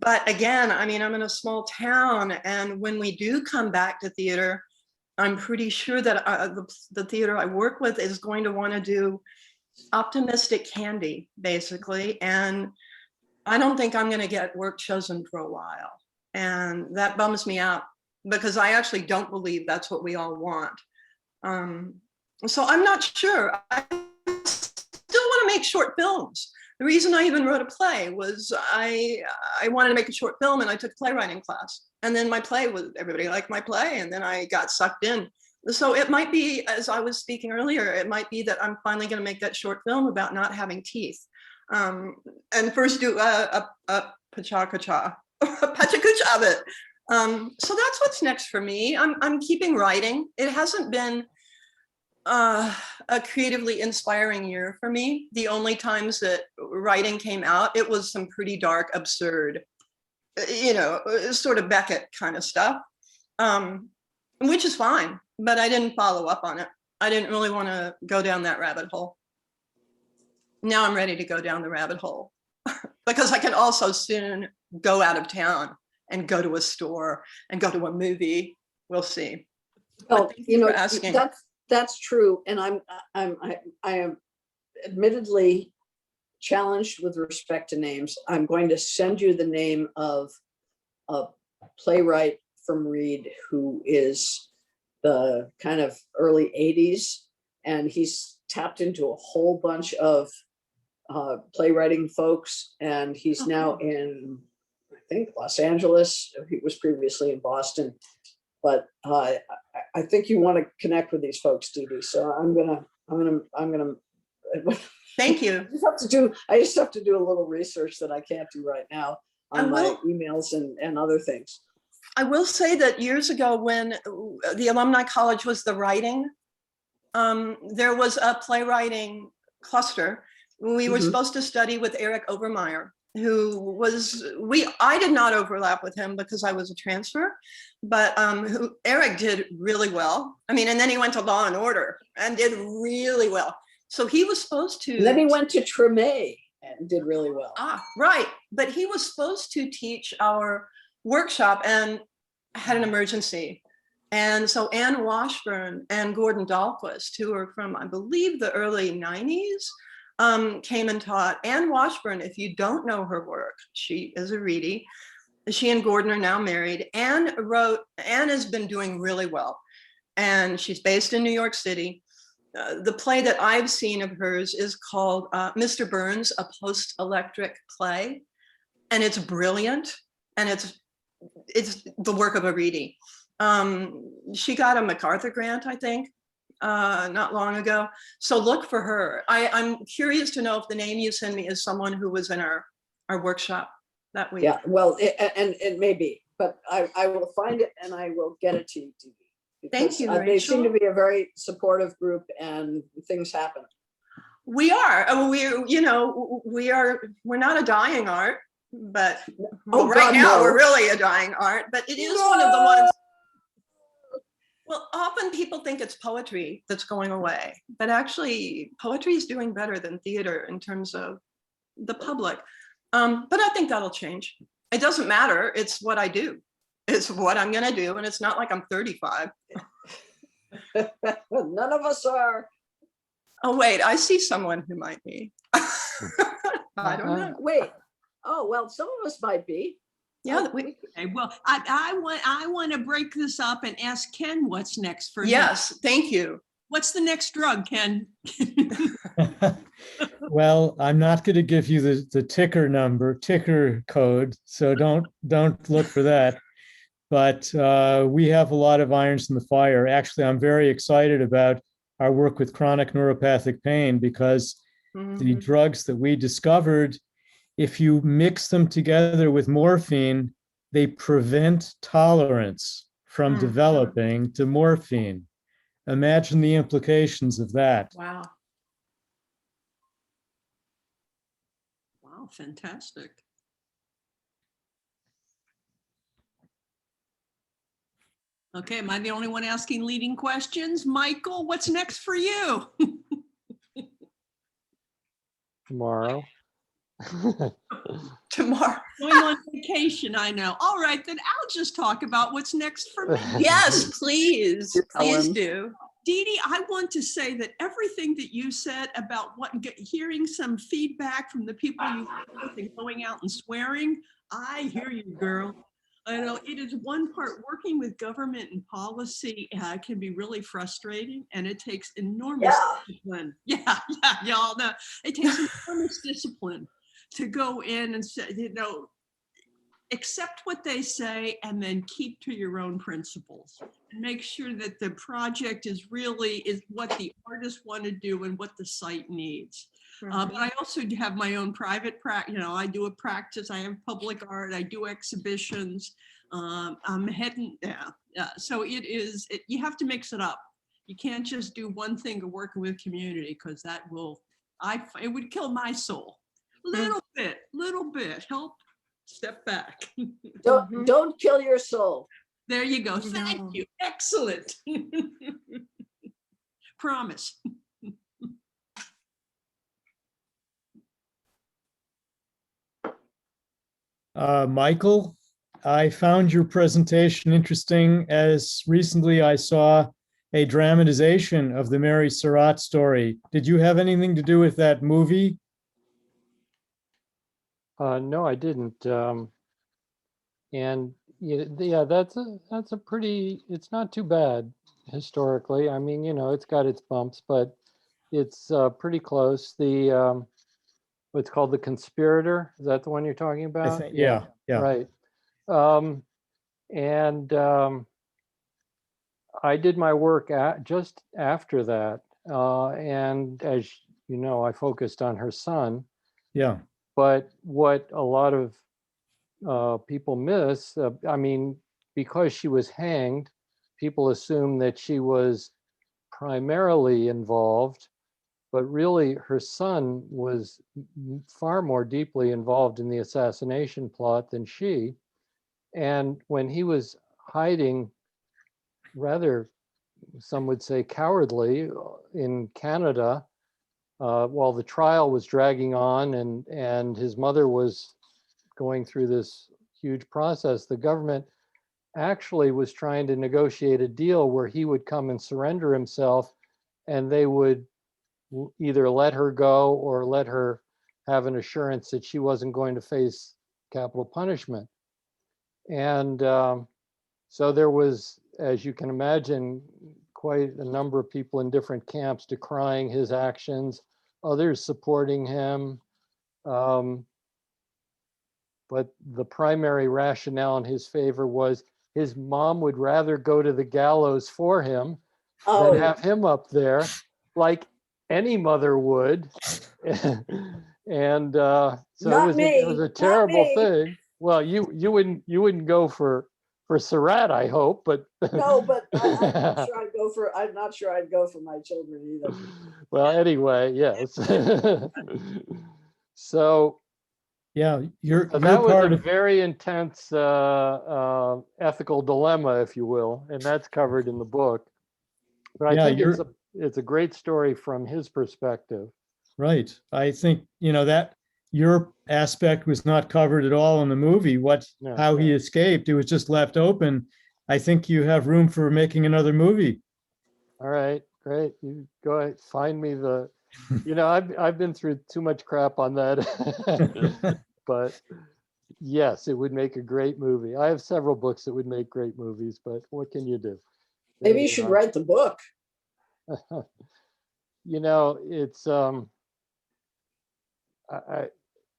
But again, I mean, I'm in a small town, and when we do come back to theater, I'm pretty sure that the theater I work with is going to want to do optimistic candy, basically. And I don't think I'm going to get work chosen for a while. And that bums me out, because I actually don't believe that's what we all want. So I'm not sure. I still want to make short films. The reason I even wrote a play was I wanted to make a short film, and I took a playwriting class. And then my play was, everybody liked my play, and then I got sucked in. So it might be, as I was speaking earlier, it might be that I'm finally going to make that short film about not having teeth. And first do a Pecha Kucha of it. So that's what's next for me. I'm keeping writing. It hasn't been a creatively inspiring year for me. The only times that writing came out, it was some pretty dark, absurd, sort of Beckett kind of stuff, which is fine, but I didn't follow up on it. I didn't really want to go down that rabbit hole. Now I'm ready to go down the rabbit hole because I can also soon go out of town and go to a store and go to a movie. We'll see. Well, that's true, and I am admittedly challenged with respect to names. I'm going to send you the name of a playwright from Reed who is the kind of early 80s, and he's tapped into a whole bunch of playwriting folks, and he's now in, I think, Los Angeles. He was previously in Boston. But I think you want to connect with these folks, Dee Dee. So I'm gonna. Thank you. I just have to do a little research that I can't do right now on my emails and other things. I will say that years ago when the alumni college was the writing, there was a playwriting cluster. We were Mhm. supposed to study with Eric Overmeyer, who was, I did not overlap with him because I was a transfer, but Eric did really well. I mean, and then he went to Law and Order and did really well. So he was supposed to. And then he went to Tremay and did really well. Right. But he was supposed to teach our workshop and had an emergency. And so Anne Washburn and Gordon Dahlquist, who are from, I believe, the early 90s, came and taught. Anne Washburn, if you don't know her work, she is a Reedy. She and Gordon are now married. Anne has been doing really well. And she's based in New York City. The play that I've seen of hers is called Mr. Burns, a post-electric play. And it's brilliant. And it's the work of a Reedy. She got a MacArthur grant, I think, not long ago. So look for her. I'm curious to know if the name you send me is someone who was in our workshop that week. Yeah, well, it may be, but I will find it and I will get it to you, Dee. Thank you, They seem to Rachel. be a very supportive group and things happen. We are. We're not a dying art, but Oh, right God, now no. we're really a dying art. But it is one of the ones. Well, often people think it's poetry that's going away, but actually poetry is doing better than theater in terms of the public. But I think that'll change. It doesn't matter. It's what I do. It's what I'm going to do. And it's not like I'm 35. None of us are. Oh, wait, I see someone who might be. I don't know. Wait. Oh, well, some of us might be. Yeah. Okay, well, I want to break this up and ask Ken what's next for him. Yes, thank you. What's the next drug, Ken? Well, I'm not going to give you the ticker code, so don't look for that. But we have a lot of irons in the fire. Actually, I'm very excited about our work with chronic neuropathic pain because the drugs that we discovered, if you mix them together with morphine, they prevent tolerance from developing to morphine. Imagine the implications of that. Wow. Wow, fantastic. Okay, am I the only one asking leading questions? Michael, what's next for you? Tomorrow. Tomorrow. Going on vacation, I know. All right, then I'll just talk about what's next for me. Yes, please. Please Helen. do. Dee Dee, I want to say that everything that you said about hearing some feedback from the people you work with and going out and swearing, I hear you, girl. I know it is one part working with government and policy can be really frustrating, and it takes enormous discipline. Yeah, y'all know it takes enormous discipline to go in and say, accept what they say and then keep to your own principles and make sure that the project is what the artists want to do and what the site needs. But I also have my own private practice. I do a practice. I have public art. I do exhibitions. I'm heading. So you have to mix it up. You can't just do one thing of working with community because it would kill my soul. Little bit. Help. Step back. Don't kill your soul. There you go. Thank you. Excellent. Promise. Michael, I found your presentation interesting, as recently I saw a dramatization of the Mary Surratt story. Did you have anything to do with that movie? No, I didn't. And yeah, that's a pretty, it's not too bad historically. I mean, it's got its bumps, but it's pretty close. The what's called The Conspirator, is that the one you're talking I about? think, yeah. Right. And I did my work just after that. And as you know, I focused on her son. Yeah. But what a lot of people miss, I mean, because she was hanged, people assumed that she was primarily involved, but really her son was far more deeply involved in the assassination plot than she. And when he was hiding rather, some would say cowardly, in Canada, while the trial was dragging on and his mother was going through this huge process, the government actually was trying to negotiate a deal where he would come and surrender himself, and they would either let her go or let her have an assurance that she wasn't going to face capital punishment. And so there was, as you can imagine, quite a number of people in different camps decrying his actions, others supporting him. But the primary rationale in his favor was his mom would rather go to the gallows for him than have him up there, like any mother would. And so it was a terrible thing. Well, you wouldn't go for Surratt, I hope, but No, but I'm not sure I'd go for my children either. Well, anyway, yes. So Yeah, you're that was part a of, very intense ethical dilemma, if you will, and that's covered in the book. But I Yeah, think it's a great story from his perspective. right. I think, that your aspect was not covered at all in the movie. How he escaped, it was just left open. I think you have room for making another movie. All right, great. You go ahead, find me the, I've been through too much crap on that. But yes, it would make a great movie. I have several books that would make great movies, but what can you do? Maybe you should write the book. It's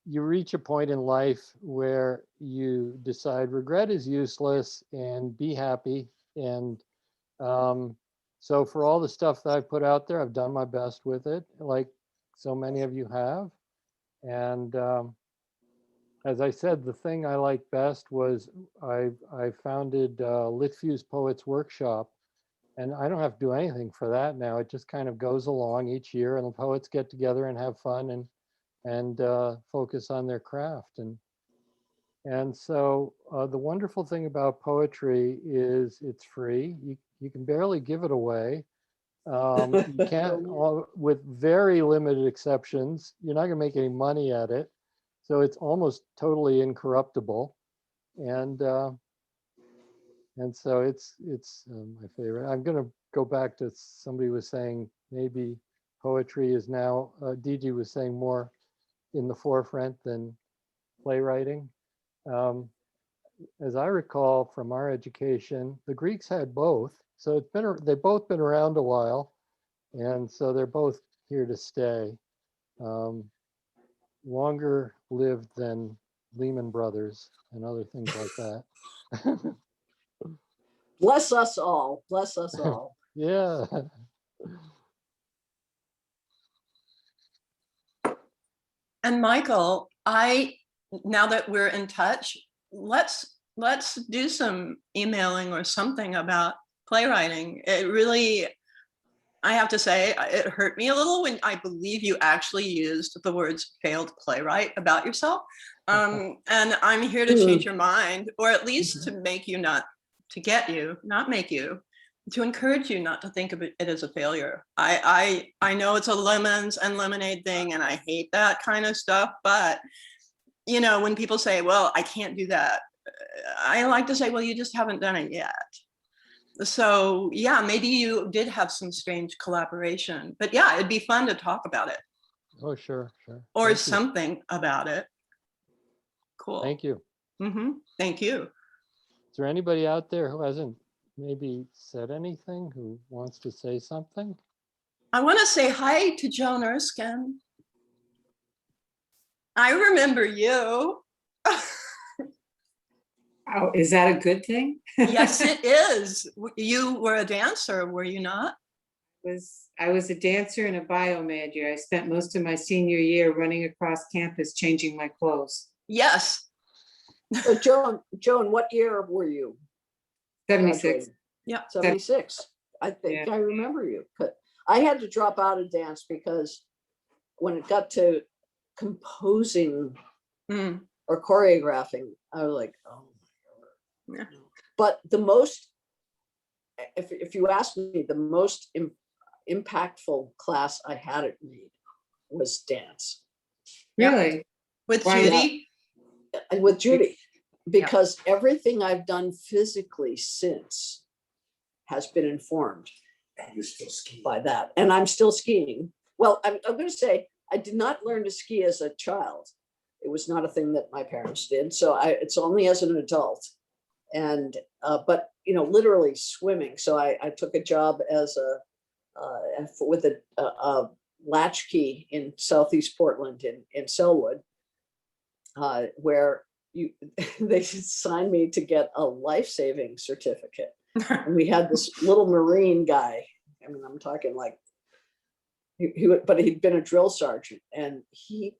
you reach a point in life where you decide regret is useless and be happy. And so for all the stuff that I put out there, I've done my best with it, like so many of you have. And as I said, the thing I liked best was I founded Litfuse Poets Workshop, and I don't have to do anything for that now. It just kind of goes along each year, and the poets get together and have fun and focus on their craft. And so the wonderful thing about poetry is it's free. You can barely give it away. You can't, with very limited exceptions, you're not going to make any money at it. So it's almost totally incorruptible, and so it's my favorite. I'm going to go back to somebody was saying maybe poetry is now, DG was saying, more in the forefront than playwriting. As I recall from our education, the Greeks had both, so they've both been around a while, and so they're both here to stay. Longer lived than Lehman Brothers and other things like that. Bless us all. Bless us all. Yeah. And Michael, now that we're in touch, let's do some emailing or something about playwriting. It really, I have to say, it hurt me a little when I believe you actually used the words failed playwright about yourself. And I'm here to change your mind, or at least to make you not make you, to encourage you not to think of it as a failure. I know it's a lemons and lemonade thing, and I hate that kind of stuff, but when people say, well, I can't do that, I like to say, well, you just haven't done it yet. So yeah, maybe you did have some strange collaboration, but yeah, it'd be fun to talk about it. Oh, sure. Or something about it. Cool. Thank you. Thank you. Is there anybody out there who hasn't maybe said anything, who wants to say something? I want to say hi to Joan Erskine. I remember you. Oh, is that a good thing? Yes, it is. You were a dancer, were you not? I was a dancer and a bio major. I spent most of my senior year running across campus changing my clothes. Yes. So Joan, what year were you? 76. graduated. Yep. 76. I think I remember you. But I had to drop out of dance because when it got to composing or choreographing, I was like, oh my God. Yeah. But the most, if you ask me, the most impactful class I had at Reed was dance. Really? With Why- Judy. And with Judy, because everything I've done physically since has been informed by that. And I'm still skiing. Well, I'm going to say I did not learn to ski as a child. It was not a thing that my parents did. So it's only as an adult. And, but, you know, literally swimming. So I took a job as with a latchkey in Southeast Portland in Selwood, where they signed me to get a life-saving certificate. And we had this little Marine guy. I mean, I'm talking like, but he'd been a drill sergeant, and he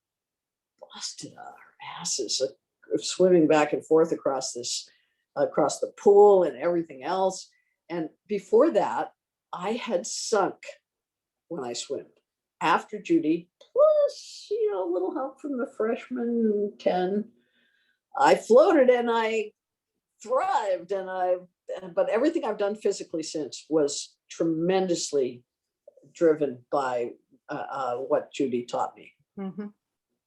busted our asses swimming back and forth across the pool and everything else. And before that, I had sunk when I swam. After Judy, plus, you know, a little help from the freshman 10, I floated and I thrived, but everything I've done physically since was tremendously driven by what Judy taught me. Mm-hmm.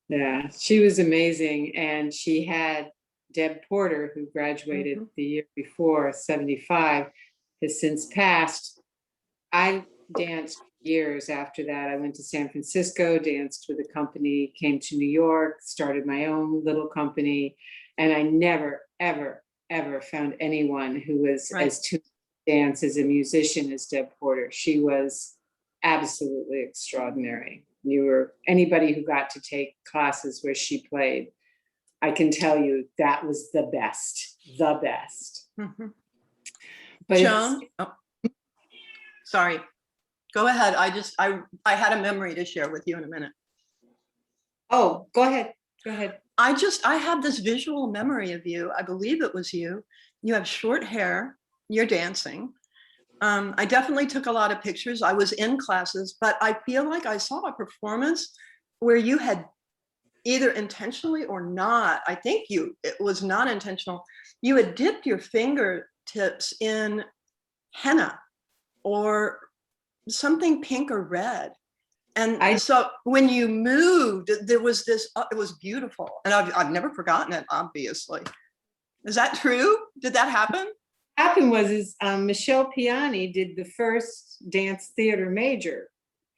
Yeah, she was amazing. And she had Deb Porter, who graduated the year before, 75, has since passed. I danced years after that. I went to San Francisco, danced with a company, came to New York, started my own little company. And I never, ever, ever found anyone who was as tuned to dance as a musician as Deb Porter. She was absolutely extraordinary. Anybody who got to take classes where she played, I can tell you that was the best. Mm-hmm. But Joan, sorry, go ahead. I had a memory to share with you in a minute. Oh, go ahead. I have this visual memory of you. I believe it was you. You have short hair, you're dancing. I definitely took a lot of pictures. I was in classes, but I feel like I saw a performance where you had either intentionally or not, I think it was not intentional. You had dipped your fingertips in henna or something pink or red. And so when you moved, there was this, it was beautiful. And I've never forgotten it, obviously. Is that true? Did that happen? Happened was Michelle Piani did the first dance theater major.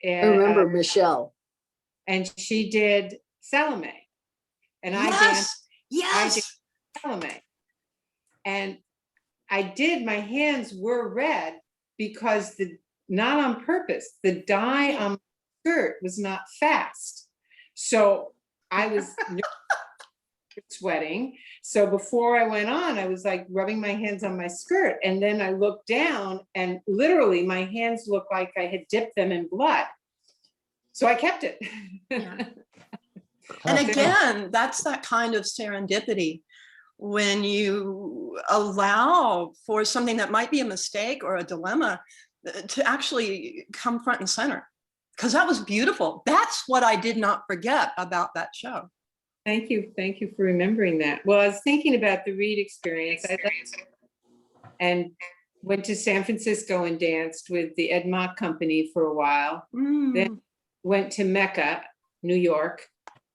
I remember Michelle. And she did Salome. And I danced Salome. And my hands were red because not on purpose, the dye on my skirt was not fast. So I was sweating. So before I went on, I was like rubbing my hands on my skirt. And then I looked down and literally my hands looked like I had dipped them in blood. So I kept it. And again, that's that kind of serendipity when you allow for something that might be a mistake or a dilemma to actually come front and center. Because that was beautiful. That's what I did not forget about that show. Thank you for remembering that. Well, I was thinking about the Reed experience. And went to San Francisco and danced with the Ed Mock Company for a while. Then went to Mecca, New York,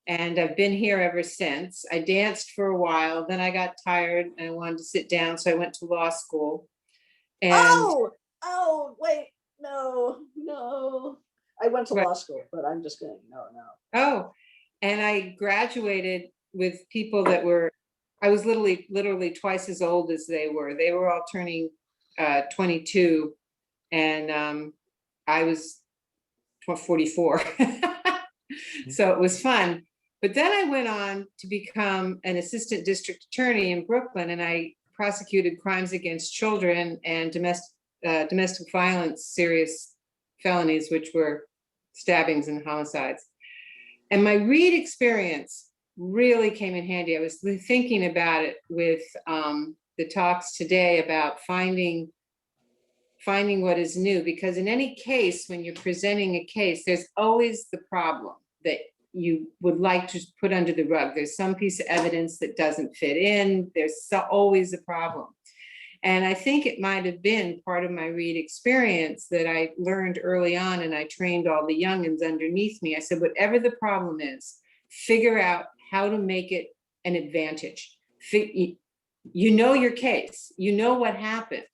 and I've been here ever since. I danced for a while, then I got tired and I wanted to sit down, so I went to law school. And oh, wait, no. I went to law school, but I'm just kidding. No. Oh, and I graduated with people that I was literally twice as old as they were. They were all turning 22, and I was 44. So it was fun. But then I went on to become an assistant district attorney in Brooklyn, and I prosecuted crimes against children and domestic violence, serious felonies, which were stabbings and homicides. And my Reed experience really came in handy. I was thinking about it with the talks today about finding what is new, because in any case, when you're presenting a case, there's always the problem that you would like to put under the rug. There's some piece of evidence that doesn't fit in. There's always a problem. And I think it might have been part of my Reed experience that I learned early on, and I trained all the youngins underneath me. I said, whatever the problem is, figure out how to make it an advantage. You know your case, you know what happened.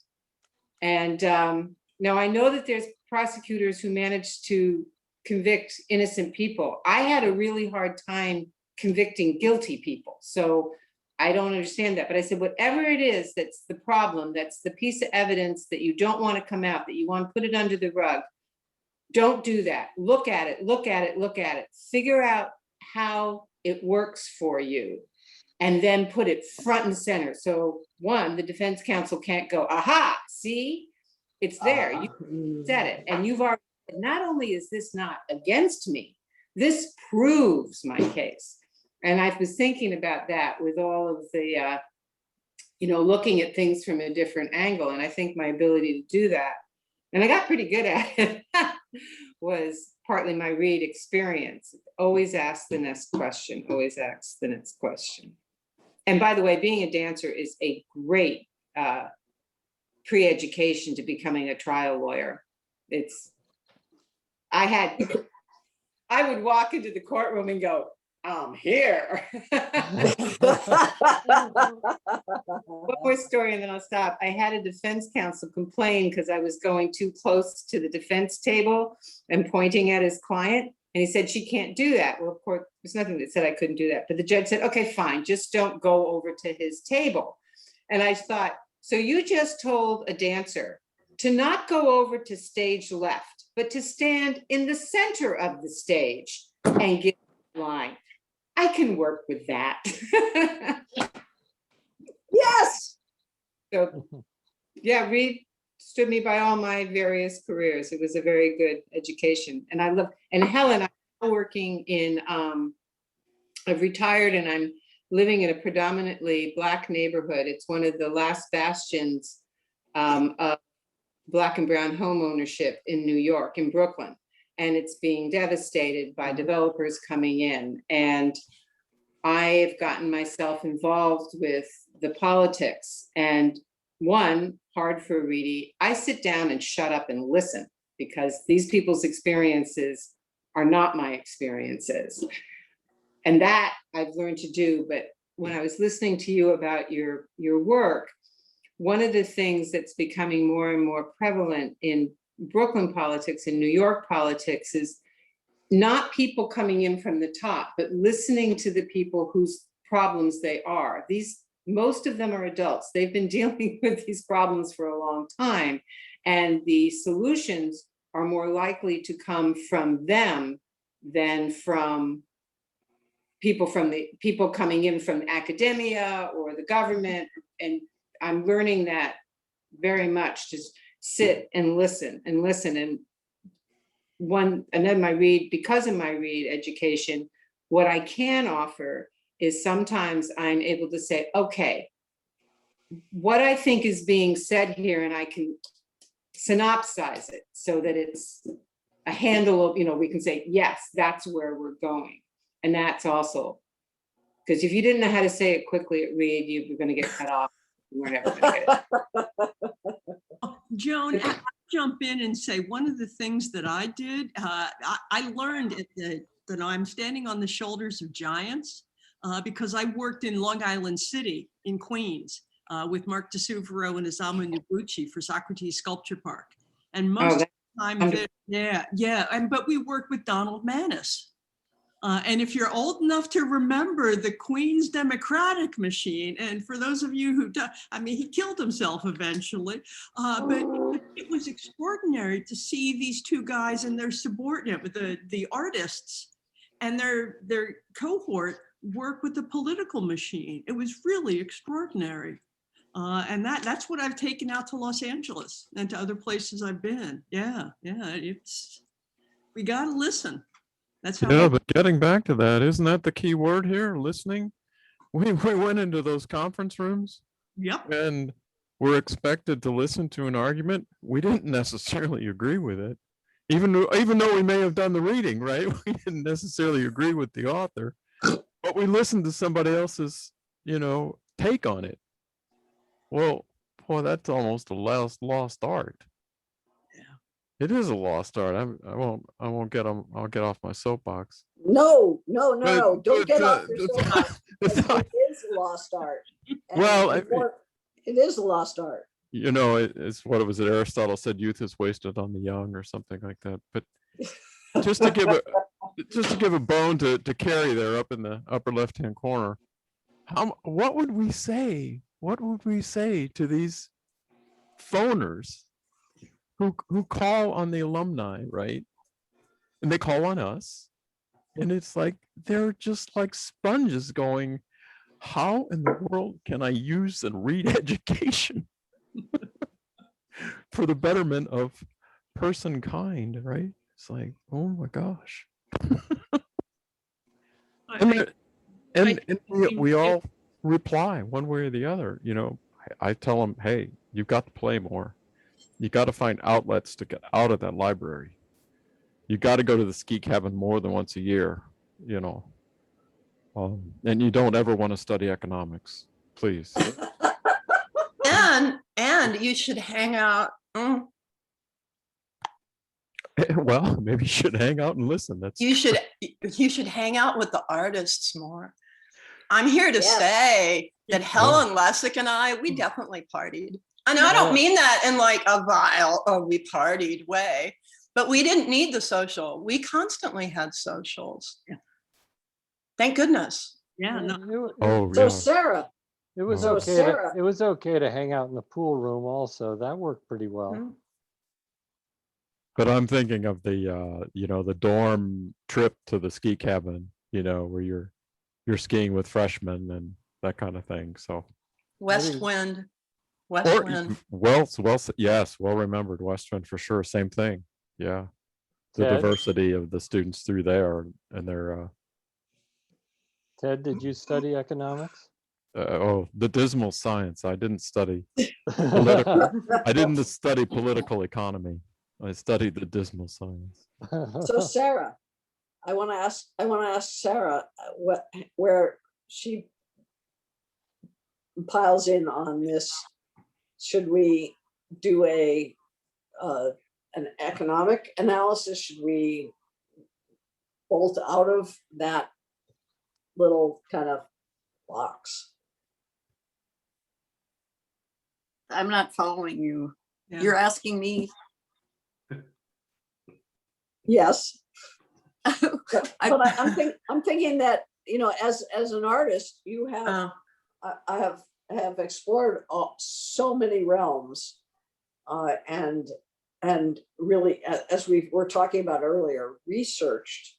And now I know that there's prosecutors who managed to convict innocent people. I had a really hard time convicting guilty people. So I don't understand that. But I said, whatever it is that's the problem, that's the piece of evidence that you don't want to come out, that you want to put it under the rug, don't do that. Look at it, look at it, look at it. Figure out how it works for you, and then put it front and center. So one, the defense counsel can't go, aha, see, it's there. You said it. And you've already, not only is this not against me, this proves my case. And I was thinking about that with all of the, looking at things from a different angle. And I think my ability to do that, and I got pretty good at it, was partly my Reed experience. Always ask the next question, always ask the next question. And by the way, being a dancer is a great pre-education to becoming a trial lawyer. I would walk into the courtroom and go, I'm here. One more story and then I'll stop. I had a defense counsel complain because I was going too close to the defense table and pointing at his client. And he said, she can't do that. Well, of course, there's nothing that said I couldn't do that. But the judge said, okay, fine, just don't go over to his table. And I thought, so you just told a dancer to not go over to stage left, but to stand in the center of the stage and give a line. I can work with that. Yes. So, yeah, Reed stood me by all my various careers. It was a very good education. And I love, and Helen, I'm working in, I've retired and I'm living in a predominantly Black neighborhood. It's one of the last bastions of Black and brown home ownership in New York, in Brooklyn. And it's being devastated by developers coming in. And I've gotten myself involved with the politics. And one, hard for Reedy, I sit down and shut up and listen, because these people's experiences are not my experiences. And that I've learned to do. But when I was listening to you about your work, one of the things that's becoming more and more prevalent in Brooklyn politics and New York politics is not people coming in from the top, but listening to the people whose problems they are. Most of them are adults. They've been dealing with these problems for a long time, and the solutions are more likely to come from them than from people coming in from academia or the government. And I'm learning that very much. Just sit and listen and listen. And then because of my Reed education, what I can offer is sometimes I'm able to say, okay, what I think is being said here, and I can synopsize it so that it's a handle of, we can say, yes, that's where we're going. And that's also, because if you didn't know how to say it quickly at Reed, you were going to get cut off. You were never going to get it. Joan, I'll jump in and say one of the things that I did, I learned that I'm standing on the shoulders of giants because I worked in Long Island City in Queens with Mark DeSuvero and Isamu Noguchi for Socrates Sculpture Park. And most of the time, but we worked with Donald Maness. And if you're old enough to remember the Queen's Democratic machine, and for those of you who don't, he killed himself eventually, but it was extraordinary to see these two guys and their subordinate, with the artists and their cohort, work with the political machine. It was really extraordinary. And that's what I've taken out to Los Angeles and to other places I've been. We got to listen. That's how. Yeah, but getting back to that, isn't that the key word here? Listening. We went into those conference rooms Yep. and we're expected to listen to an argument. We didn't necessarily agree with it. Even though we may have done the reading, right? We didn't necessarily agree with the author, but we listened to somebody else's, take on it. Well, boy, that's almost a lost art. It is a lost art. I'll get off my soapbox. No, But- don't get but, off your the soapbox. thought- It is a lost art. And Well, it is a lost art. it's what was it? Aristotle said, "Youth is wasted on the young," or something like that. But just to give a bone to Carrie there up in the upper left-hand corner, what would we say? What would we say to these phoners who call on the alumni, right? And they call on us, and it's like they're just like sponges going, how in the world can I use and read education for the betterment of person kind, right? It's like, oh my gosh. And we all reply one way or the other. I tell them, hey, you've got to play more. You got to find outlets to get out of that library. You got to go to the ski cabin more than once a year, and you don't ever want to study economics, please. And you should hang out. Well, maybe you should hang out and listen. You should hang out with the artists more. I'm here to Yes. say that Helen Lessick and I, we definitely partied. And I don't mean that in like a vile, oh, we partied way, but we didn't need the social. We constantly had socials. Thank goodness. Yeah. No. So Sarah, It was So okay. Sarah- It was okay to hang out in the pool room also. That worked pretty well. But I'm thinking of the dorm trip to the ski cabin, where you're skiing with freshmen and that kind of thing. So West Wind. Yes, well remembered. West Wind for sure. Same thing. Yeah. The Ted? diversity of the students through there and their Ted, did you study economics? the dismal science. I didn't study political. I didn't study political economy. I studied the dismal science. so Sarah, I want to ask Sarah where she piles in on this. Should we do an economic analysis? Should we bolt out of that little kind of box? I'm not following you. Yeah. You're asking me. Yes. But I'm thinking that, as an artist, you have, I have explored so many realms, and really, as we were talking about earlier, researched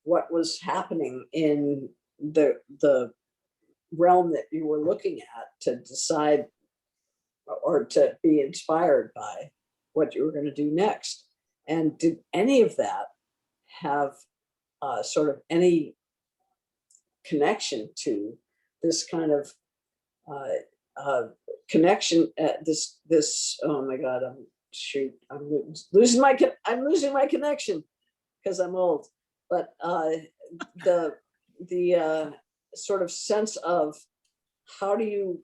what was happening in the realm that you were looking at to decide or to be inspired by what you were going to do next. And did any of that have sort of any connection to this kind of connection? This oh my God, I'm losing my connection because I'm old. But the sort of sense of how do you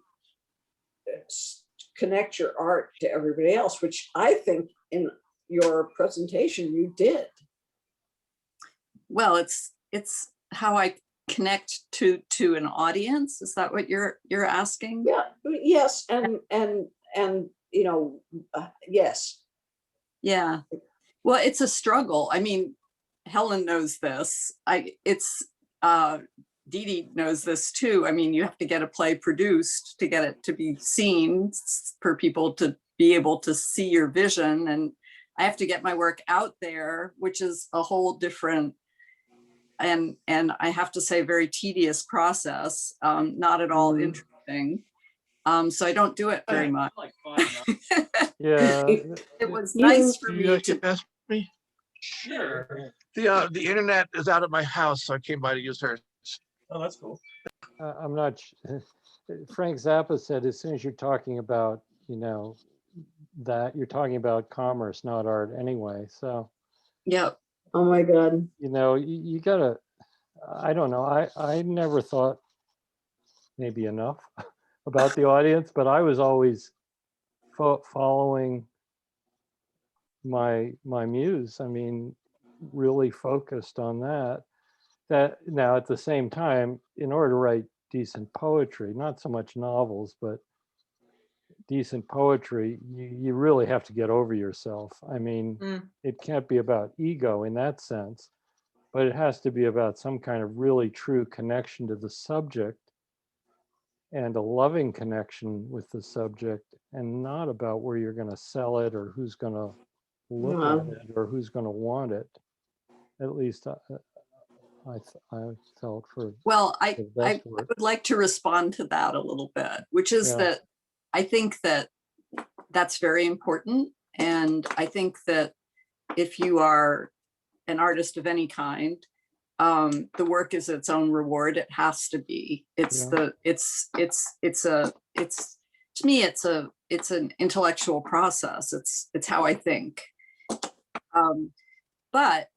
connect your art to everybody else, which I think in your presentation you did. Well, it's how I connect to an audience. Is that what you're asking? Yeah. Yes. And yes. Yeah. Well, it's a struggle. I mean, Helen knows this. Dee Dee knows this too. I mean, you have to get a play produced to get it to be seen for people to be able to see your vision. And I have to get my work out there, which is a whole different, and I have to say, very tedious process, not at all interesting. So I don't do it very much. Yeah. It was nice for You me guys to. get past me? Sure. The internet is out at my house, so I came by to use hers. Oh, that's cool. I'm not. Frank Zappa said, as soon as you're talking about, that you're talking about commerce, not art anyway. So, Yeah. Oh my God. you gotta, I don't know. I never thought maybe enough about the audience, but I was always following my muse. I mean, really focused on that. That now at the same time, in order to write decent poetry, not so much novels, but decent poetry, you really have to get over yourself. I mean, it can't be about ego in that sense, but it has to be about some kind of really true connection to the subject and a loving connection with the subject, and not about where you're going to sell it or who's going to look at it or who's going to want it. At least I felt for Well, I the best word. would like to respond to that a little bit, which is Yeah. that I think that that's very important. And I think that if you are an artist of any kind, the work is its own reward. It has to be. To me, it's an intellectual process. It's how I think. But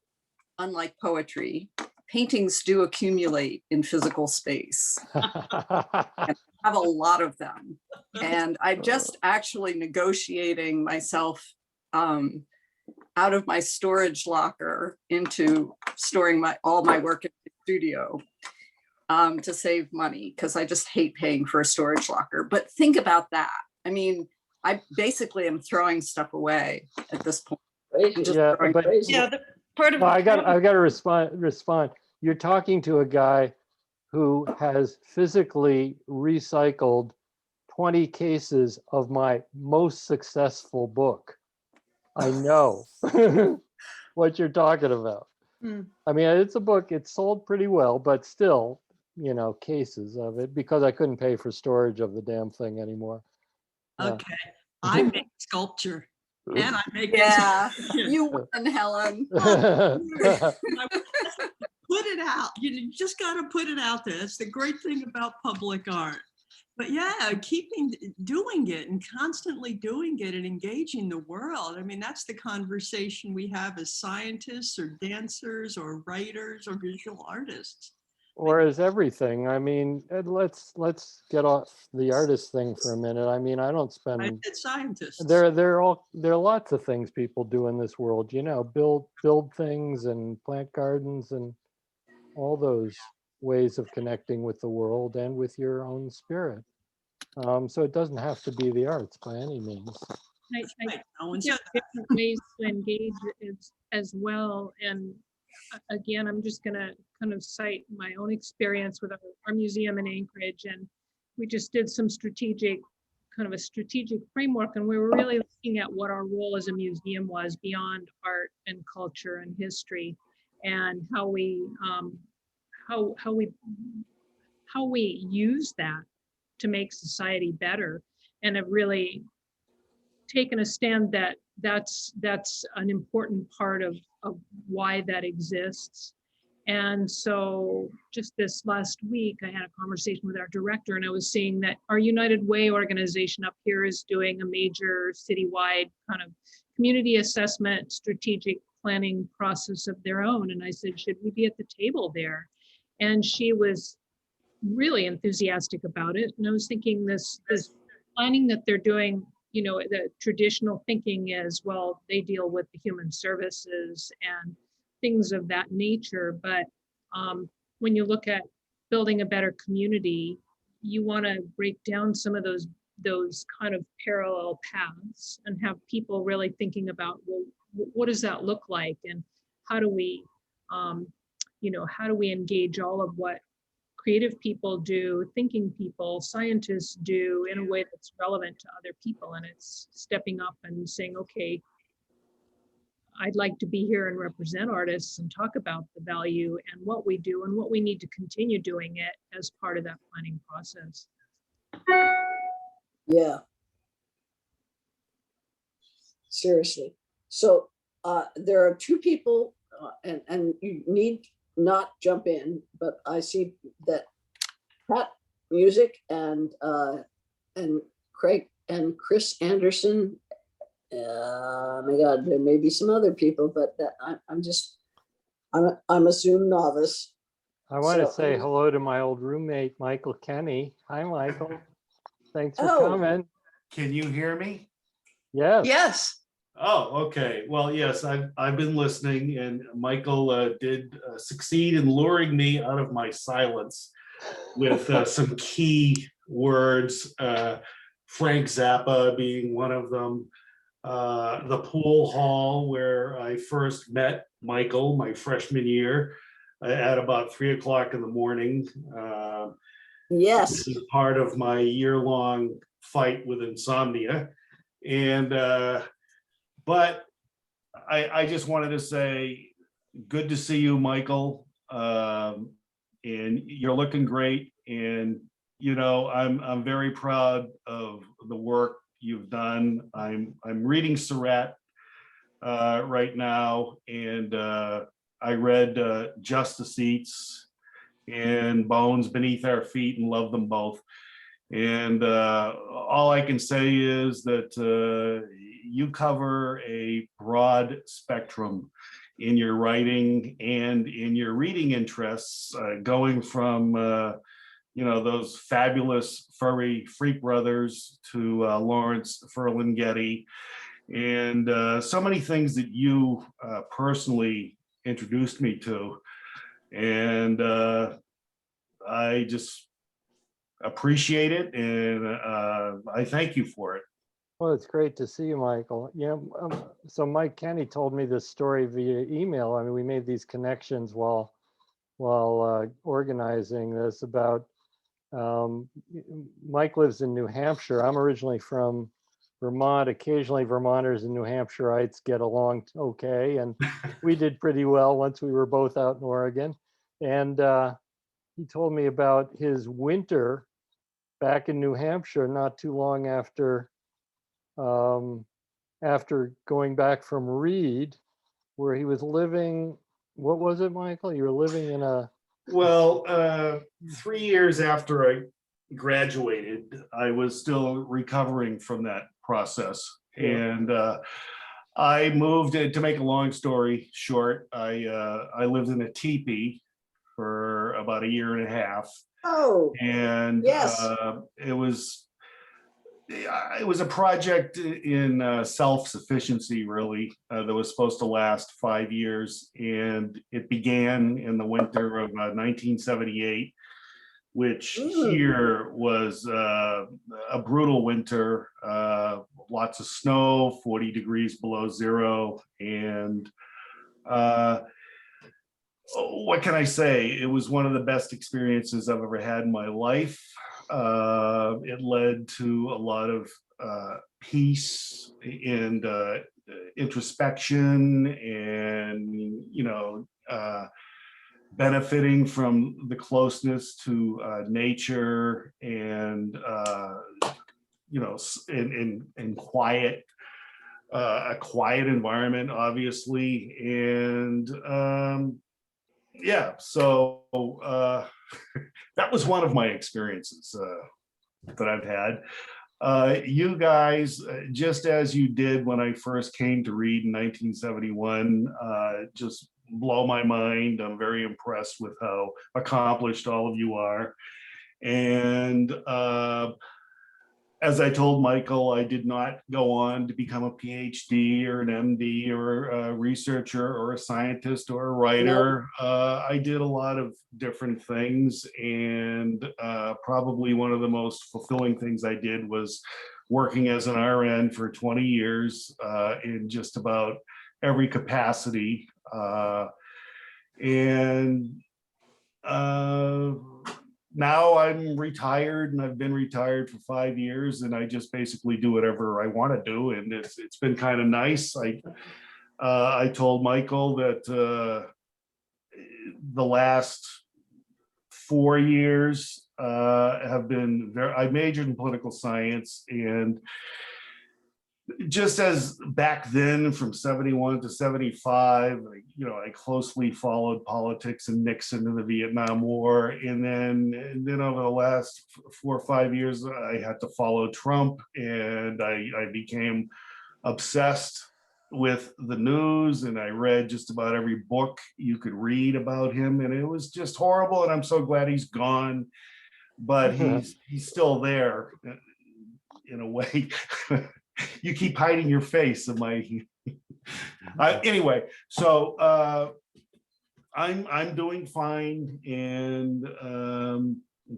unlike poetry, paintings do accumulate in physical space. And I have a lot of them. And I'm just actually negotiating myself out of my storage locker into storing all my work in the studio to save money, because I just hate paying for a storage locker. But think about that. I mean, I basically am throwing stuff away at this point. Yeah, but Part of well, I got to respond. You're talking to a guy who has physically recycled 20 cases of my most successful book. I know what you're talking about. I mean, it's a book, it sold pretty well, but still, cases of it, because I couldn't pay for storage of the damn thing anymore. Okay, I make sculpture and I make you win, Helen. Put it out. You just got to put it out there. That's the great thing about public art. But yeah, doing it and constantly doing it and engaging the world. I mean, that's the conversation we have as scientists or dancers or writers or visual artists. Or as everything. I mean, let's get off the artist thing for a minute. I mean, I don't spend. I said scientists. There are lots of things people do in this world. Build things and plant gardens and all those ways of connecting with the world and with your own spirit. So it doesn't have to be the arts by any means. I think there are different ways to engage as well. And again, I'm just going to kind of cite my own experience with our museum in Anchorage. And we just did some strategic framework. And we were really looking at what our role as a museum was beyond art and culture and history, and how we use that to make society better, and have really taken a stand that that's an important part of why that exists. And so just this last week, I had a conversation with our director, and I was saying that our United Way organization up here is doing a major citywide kind of community assessment, strategic planning process of their own. And I said, should we be at the table there? And she was really enthusiastic about it. And I was thinking this planning that they're doing, the traditional thinking is, well, they deal with the human services and things of that nature. But when you look at building a better community, you want to break down some of those kind of parallel paths and have people really thinking about, well, what does that look like? And how do we, how do we engage all of what creative people do, thinking people, scientists do in a way that's relevant to other people? And it's stepping up and saying, okay, I'd like to be here and represent artists and talk about the value and what we do and what we need to continue doing it as part of that planning process. Yeah. Seriously. So there are two people, and you need not jump in, but I see that Pat music, and Craig and Chris Anderson. Oh my God, there may be some other people, but I'm a Zoom novice. I want to So- say hello to my old roommate, Michael Kenny. Hi, Michael. Thanks for Oh. coming. Can you hear me? Yes. Yes. Oh, okay. Well, yes, I've been listening, and Michael did succeed in luring me out of my silence with some key words, Frank Zappa being one of them, the pool hall where I first met Michael my freshman year at about 3 o'clock in the morning. Yes. This is part of my year-long fight with insomnia. And but I just wanted to say, good to see you, Michael. And you're looking great. And you know, I'm very proud of the work you've done. I'm reading Surratt right now, and I read Justice Eats and Bones Beneath Our Feet and love them both. And all I can say is that you cover a broad spectrum in your writing and in your reading interests, going from you know, those fabulous furry Freak Brothers to Lawrence Ferlinghetti, and so many things that you personally introduced me to. And I just appreciate it, and I thank you for it. Well, it's great to see you, Michael. Yeah. So Mike Kenny told me this story via email. I mean, we made these connections while organizing this about Mike lives in New Hampshire. I'm originally from Vermont. Occasionally Vermonters and New Hampshireites get along okay, and we did pretty well once we were both out in Oregon. And he told me about his winter back in New Hampshire not too long after going back from Reed, where he was living. What was it, Michael? You were living in a... Well, 3 years after I graduated, I was still recovering from that process. Yeah. And I moved, to make a long story short, I lived in a teepee for about a year and a half. Oh, And yes. it was a project in self-sufficiency, really, that was supposed to last 5 years. And it began in the winter of 1978, which here was a brutal winter, lots of snow, 40 degrees below zero. And what can I say? It was one of the best experiences I've ever had in my life. It led to a lot of peace and introspection, and you know, benefiting from the closeness to nature, and you know, in quiet, a quiet environment, obviously, and yeah, so that was one of my experiences that I've had. You guys, just as you did when I first came to Reed in 1971, just blow my mind. I'm very impressed with how accomplished all of you are. And as I told Michael, I did not go on to become a PhD or an MD or a researcher or a scientist or a writer. I did a lot of different things, and probably one of the most fulfilling things I did was working as an RN for 20 years in just about every capacity. Now I'm retired, and I've been retired for 5 years, and I just basically do whatever I want to do, and it's been kind of nice. I told Michael that the last 4 years have been I majored in political science, and just as back then from 71 to 75, I closely followed politics and Nixon and the Vietnam War. And then over the last 4 or 5 years, I had to follow Trump, and I became obsessed with the news, and I read just about every book you could read about him, and it was just horrible. And I'm so glad he's gone, but he's still there in a way. You keep hiding your face. Anyway, so I'm doing fine, and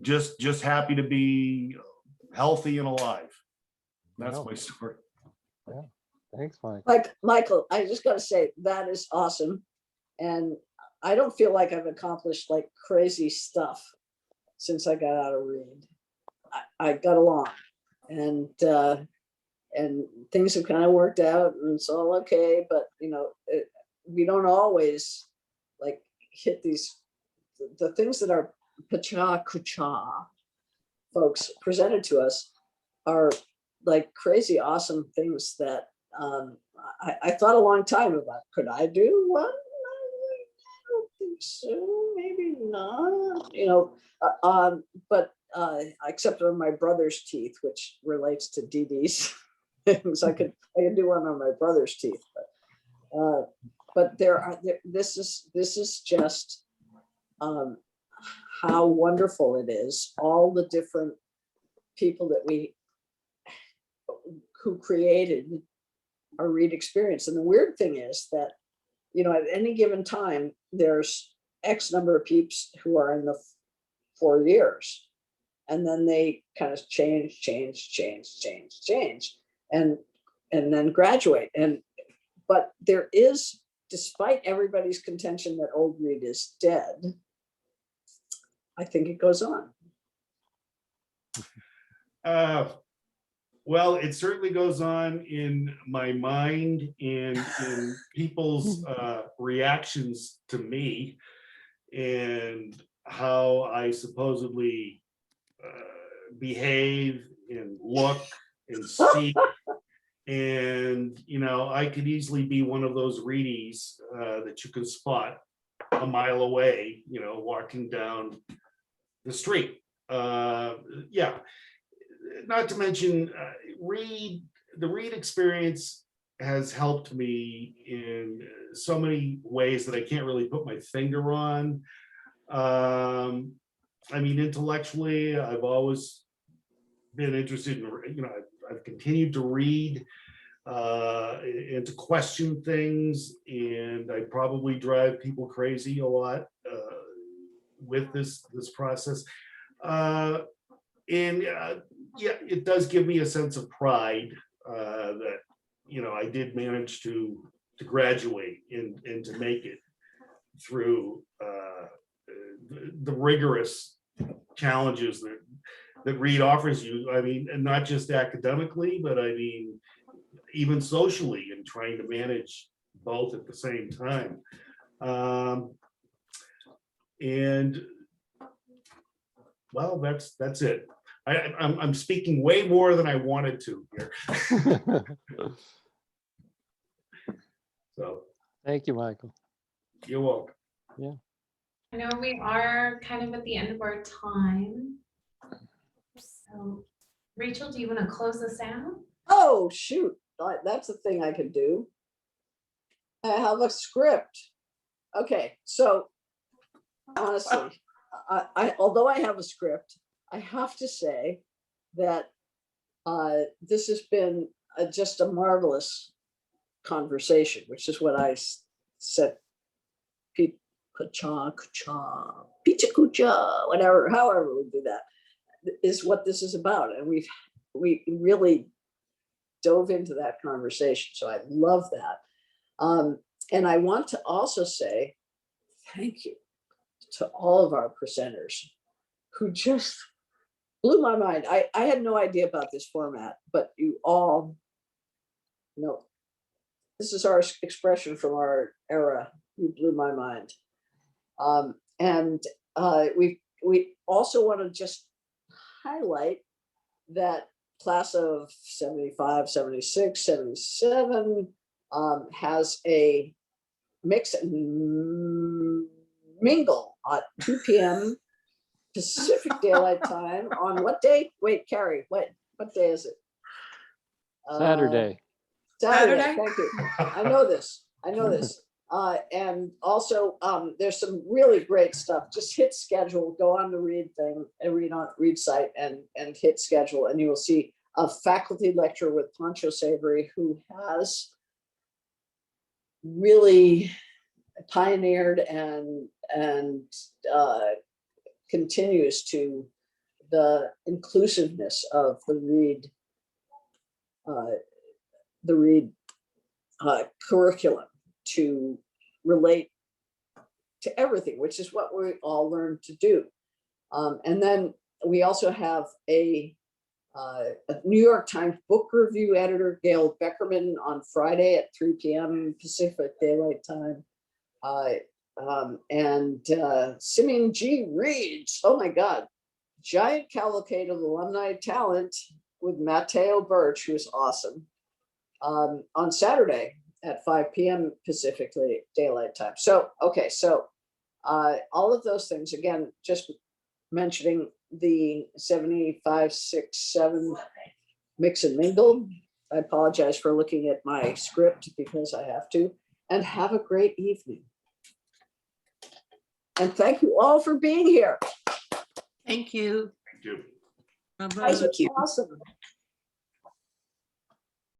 just happy to be healthy and alive. That's my story. Yeah. Thanks, Mike. Like Michael, I just got to say that is awesome, and I don't feel like I've accomplished like crazy stuff since I got out of Reed. I got along, and things have kind of worked out, and it's all okay. But we don't always like hit the things that our Pecha Kucha folks presented to us are like crazy awesome things that I thought a long time about. Could I do one? I don't think so. Maybe not. But except on my brother's teeth, which relates to Dee Dee's things. I could do one on my brother's teeth, but this is just how wonderful it is. All the different people who created our Reed experience. And the weird thing is that, at any given time, there's X number of peeps who are in the 4 years. And then they kind of change, and then graduate. But there is, despite everybody's contention that old Reed is dead, I think it goes on. Well, it certainly goes on in my mind and in people's reactions to me and how I supposedly behave and look and speak. And, I could easily be one of those Reedies that you can spot a mile away, walking down the street. Yeah. Not to mention, the Reed experience has helped me in so many ways that I can't really put my finger on. Intellectually, I've always been interested in, I've continued to read and to question things, and I probably drive people crazy a lot with this process. Yeah, it does give me a sense of pride that I did manage to graduate and to make it through the rigorous challenges that Reed offers you. And not just academically, but even socially, and trying to manage both at the same time. And well, that's it. I'm speaking way more than I wanted to here. So thank you, Michael. You're welcome. Yeah. I know we are kind of at the end of our time. So Rachel, do you want to close us out? Oh, shoot. That's the thing I could do. I have a script. Okay, so honestly, although I have a script, I have to say that this has been just a marvelous conversation, which is what I said. Pecha Kucha, whatever, however we do that, is what this is about. And we really dove into that conversation. So I love that. And I want to also say thank you to all of our presenters who just blew my mind. I had no idea about this format, but you all know, this is our expression from our era. You blew my mind. And we also want to just highlight that class of 75, 76, 77 has a mix and mingle at 2 p.m. Pacific Daylight Time on what day? Wait, Carrie, what day is it? Saturday. Saturday, Saturday? thank you. I know this. And also, there's some really great stuff. Just hit schedule, go on the read thing, and read site, and hit schedule, and you will see a faculty lecture with Pancho Savory, who has really pioneered and continues to the inclusiveness of the read curriculum to relate to everything, which is what we all learn to do. And then we also have a New York Times book review editor, Gail Beckerman, on Friday at 3 p.m. Pacific Daylight Time. Simeon G. reads, oh my God, giant cavalcade of alumni talent with Matteo Birch, who is awesome, on Saturday at 5 p.m. Pacific Daylight Time. So, okay, so all of those things, again, just mentioning the 75, 6, 7 mix and mingle. I apologize for looking at my script because I have to, and have a great evening. And thank you all for being here. Thank you. Thank you. Bye-bye. Guys are awesome.